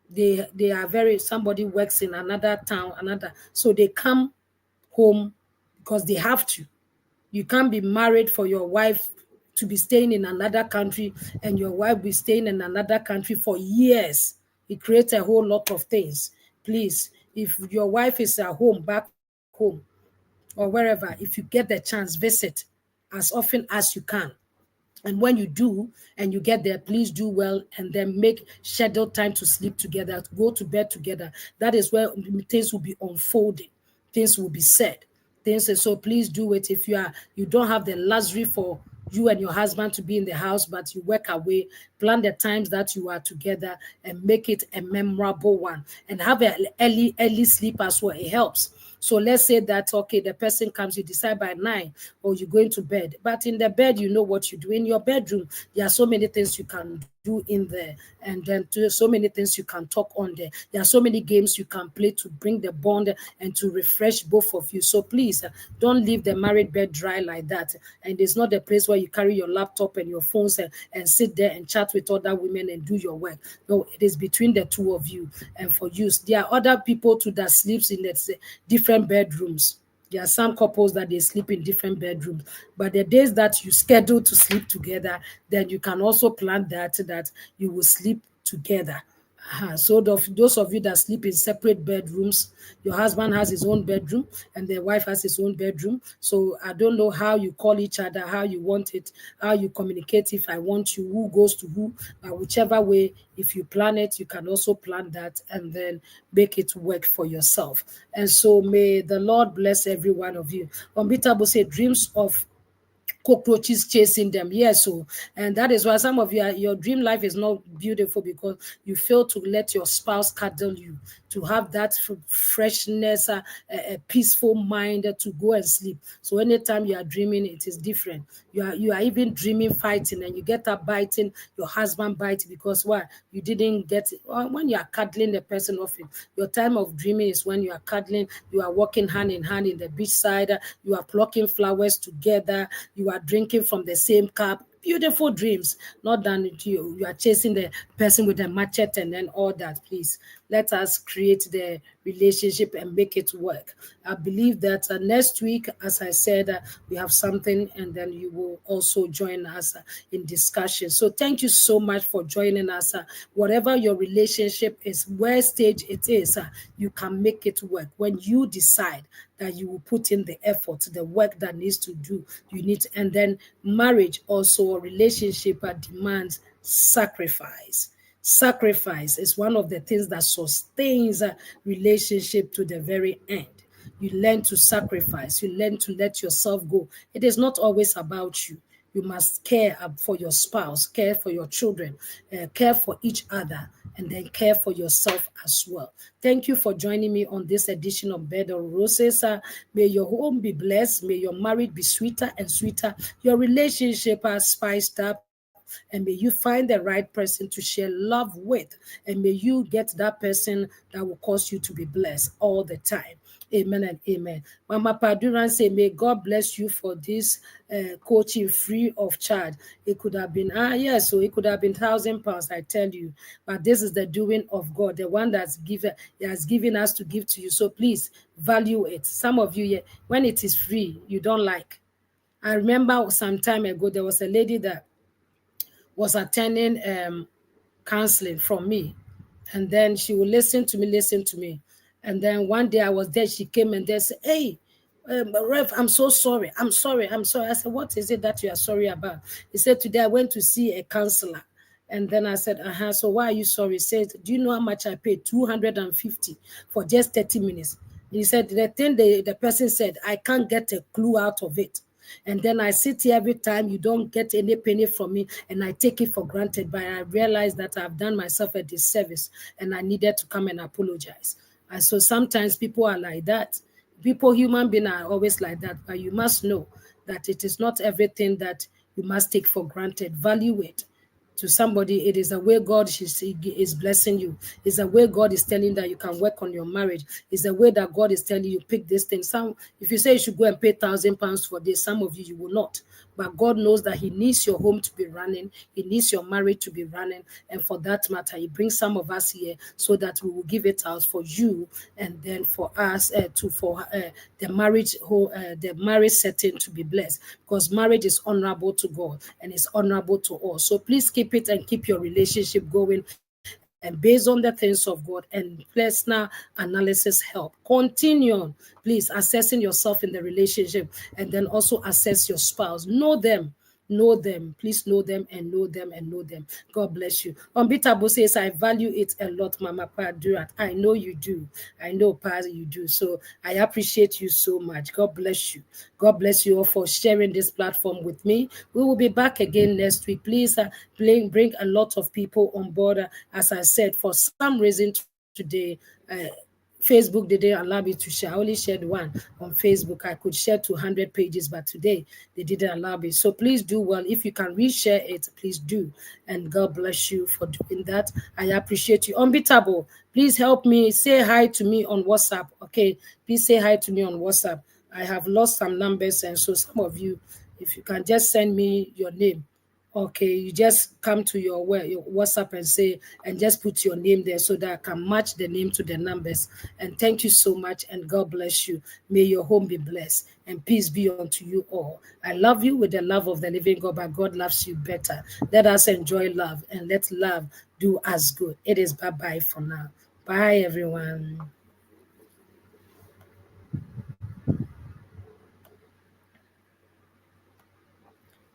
they are somebody works in another town, so they come home because they have to. You can't be married for your wife to be staying in another country and your wife be staying in another country for years. It creates a whole lot of things. Please, if your wife is at home, back home, or wherever, if you get the chance, visit as often as you can. And when you do and you get there, please do well and then make scheduled time to sleep together, to go to bed together. That is where things will be unfolding. Things will be said. So please do it. If you don't have the luxury for you and your husband to be in the house, but you work away, plan the times that you are together and make it a memorable one. And have an early sleep as well. It helps. So let's say that, okay, the person comes, you decide by 9 or you're going to bed. But in the bed, you know what you do. In your bedroom, there are so many things you can do in there. And then so many things you can talk on there. There are so many games you can play to bring the bond and to refresh both of you. So please don't leave the married bed dry like that. And it's not the place where you carry your laptop and your phones and sit there and chat with other women and do your work. No, it is between the two of you and for use. There are other people too that sleeps in different bedrooms. There are some couples that they sleep in different bedrooms, but the days that you schedule to sleep together, then you can also plan that you will sleep together. So those of you that sleep in separate bedrooms, your husband has his own bedroom and the wife has his own bedroom. So I don't know how you call each other, how you want it, how you communicate. If I want you, who goes to who, whichever way, if you plan it, you can also plan that and then make it work for yourself. And so may the Lord bless every one of you. Unbeatable say dreams of cockroaches chasing them. Yes, so and that is why some of you your dream life is not beautiful because you fail to let your spouse cuddle you, to have that freshness, a peaceful mind to go and sleep. So anytime you are dreaming, it is different. You are even dreaming fighting, and you get up biting your husband bites because why you didn't get it. Or when you are cuddling the person off it, your time of dreaming is when you are cuddling, you are walking hand in hand in the beach side, you are plucking flowers together, you are drinking from the same cup. Beautiful dreams, not than you are chasing the person with a machete and then all that. Please let us create the relationship and make it work. I believe that next week, as I said, we have something, and then you will also join us in discussion. So thank you so much for joining us. Whatever your relationship is, where stage it is, you can make it work when you decide that you will put in the effort, the work that needs to do. You need, and then marriage also, a relationship demands sacrifice. Sacrifice is one of the things that sustains a relationship to the very end. You learn to sacrifice, you learn to let yourself go. It is not always about you. You must care for your spouse, care for your children, care for each other, and then care for yourself as well. Thank you for joining me on this edition of Bed of Roses. May your home be blessed. May your marriage be sweeter and sweeter. Your relationship spiced up. And may you find the right person to share love with. And may you get that person that will cause you to be blessed all the time. Amen and amen. Mama Paduran say, may God bless you for this coaching free of charge. It could have been, yes, so it could have been £1,000, I tell you. But this is the doing of God, the one that's has given us to give to you. So please value it. Some of you, when it is free, you don't like. I remember some time ago, there was a lady that was attending counseling from me. And then she would listen to me. And then one day I was there, she came and they said, hey, Rev, I'm so sorry. I'm sorry. I said, what is it that you are sorry about? He said, today I went to see a counselor. And then I said, so why are you sorry? He said, do you know how much I paid? 250 for just 30 minutes. He said, the thing the person said, I can't get a clue out of it. And then I sit here every time, you don't get any penny from me, and I take it for granted. But I realized that I've done myself a disservice, and I needed to come and apologize. And so sometimes people are like that. People, human beings are always like that. But you must know that it is not everything that you must take for granted. Value it. To somebody, it is a way God is blessing you. It's a way God is telling that you can work on your marriage. It's a way that God is telling you pick this thing. If you say you should go and pay £1,000 for this, some of you will not. But God knows that He needs your home to be running. He needs your marriage to be running. And for that matter, He brings some of us here so that we will give it out for you, and then for us the marriage setting to be blessed. Because marriage is honorable to God and it's honorable to all. So please keep it and keep your relationship going. And based on the things of God and personal analysis help. Continue on, please, assessing yourself in the relationship, and then also assess your spouse. Know them. Please know them and know them and know them. God bless you. Unbeatable says, I value it a lot, Mama Padurat. I know you do. I know, Pa, you do. So I appreciate you so much. God bless you. God bless you all for sharing this platform with me. We will be back again next week. Please bring a lot of people on board. As I said, for some reason today, Facebook didn't allow me to share. I only shared one on Facebook. I could share 200 pages, but today they didn't allow me. So please do well. If you can reshare it, please do. And God bless you for doing that. I appreciate you. Unbeatable, please help me. Say hi to me on WhatsApp. Okay, please say hi to me on WhatsApp. I have lost some numbers, and so some of you, if you can just send me your name. Okay, you just come to your WhatsApp and just put your name there so that I can match the name to the numbers. And thank you so much, and God bless you. May your home be blessed, and peace be unto you all. I love you with the love of the living God, but God loves you better. Let us enjoy love, and let love do us good. It is bye-bye for now. Bye, everyone.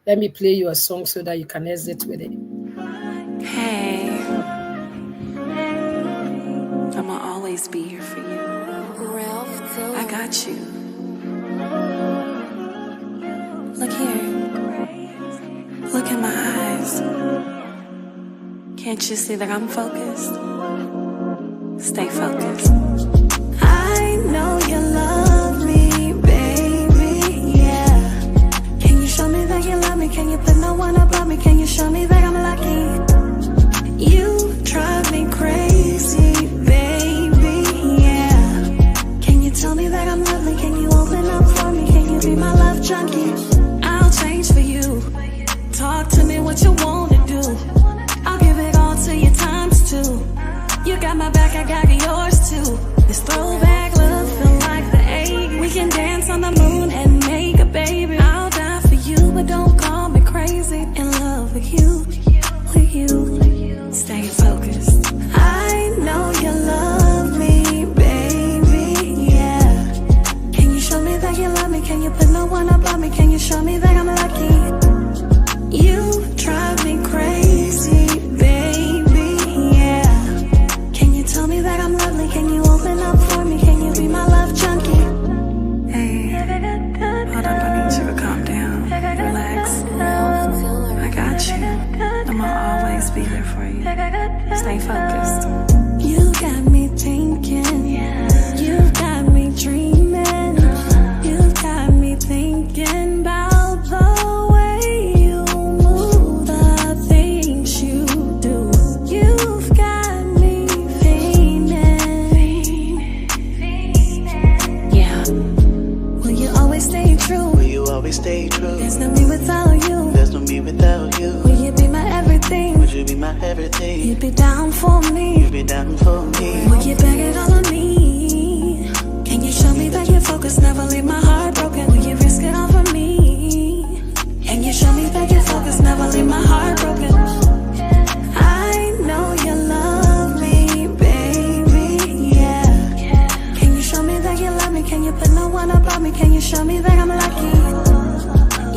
Let me play you a song so that you can exit with it.
Hey, I'ma always be here for you. I got you. Look here.
Can't you see that I'm focused? Stay focused. I know you love me, baby, yeah. Can you show me that you love me? Can you put no one above me? Can you show me that I'm lucky? You drive me crazy, baby, yeah. Can you tell me that I'm lovely? Can you open up for me? Can you be my love junkie? I'll change for you. Talk to me what you wanna do. I'll give it all to you times two. You got my back, I got yours too. This throwback love feel like the 80s. We can dance on the moon and make a baby. I'll die for you, but don't call me crazy. In love with you, with you. Stay focused. I know you love me, baby, yeah. Can you show me that you love me? Can you put no one above me? Can you show me that I'm lucky? You drive me crazy, baby, yeah. Can you tell me that I'm lovely? Can you open up for me? Can you be my love junkie? Hey, hold up, I need you to calm down, relax. I got you. I'ma always be there for you. Stay focused. You got me thinking, you got me dreaming, you got me thinking about the way you move, the things you do. You've got me fiending. Yeah. Will you always stay true?
Will you always stay true?
There's no me without you.
There's no me without you.
Will you be my everything?
Would you be my everything?
You'd be down for me.
You'd be down for me.
Will you beg it all on me? Can you show me that you're focused? Never leave my heart broken. Will you risk it all for me? Can you show me that you're focused? Never leave my heart broken. I know you love me, baby, yeah. Can you show me that you love me? Can you put no one above me? Can you show me that I'm lucky?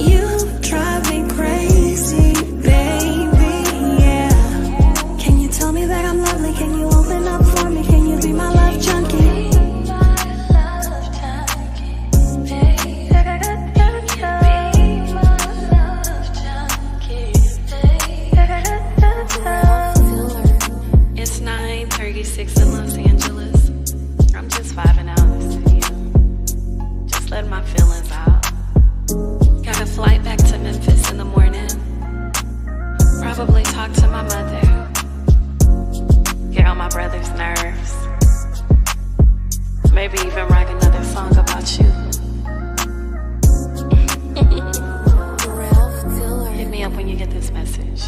You drive me crazy, baby, yeah. Can you tell me that I'm lovely? Can you open up for me? Can you be my love junkie?
It's 9:36 in Los Angeles. I'm just vibing out in the studio. Just letting my feelings out. Got a flight back to Memphis in the morning. Probably talk to my mother. Get on my brother's nerves. Maybe even write another song about you. Hit me up when you get this message.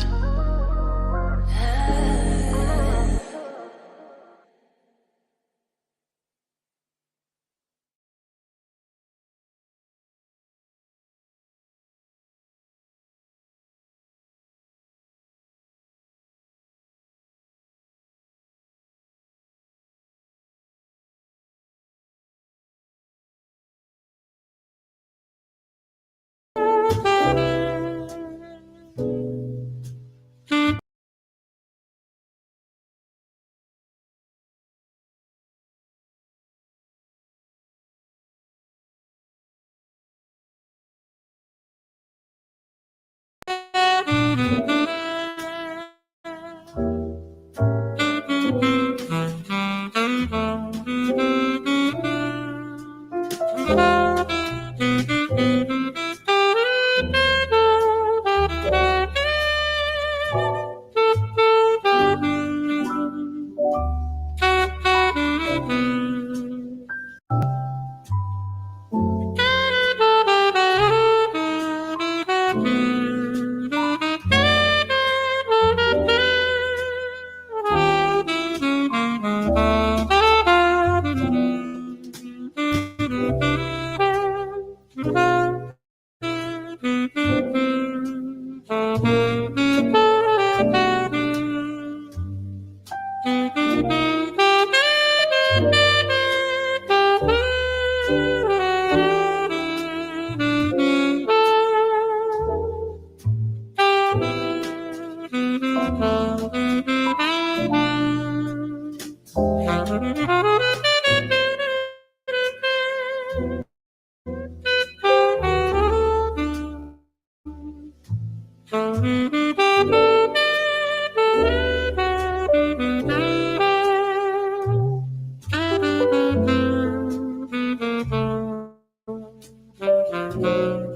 you.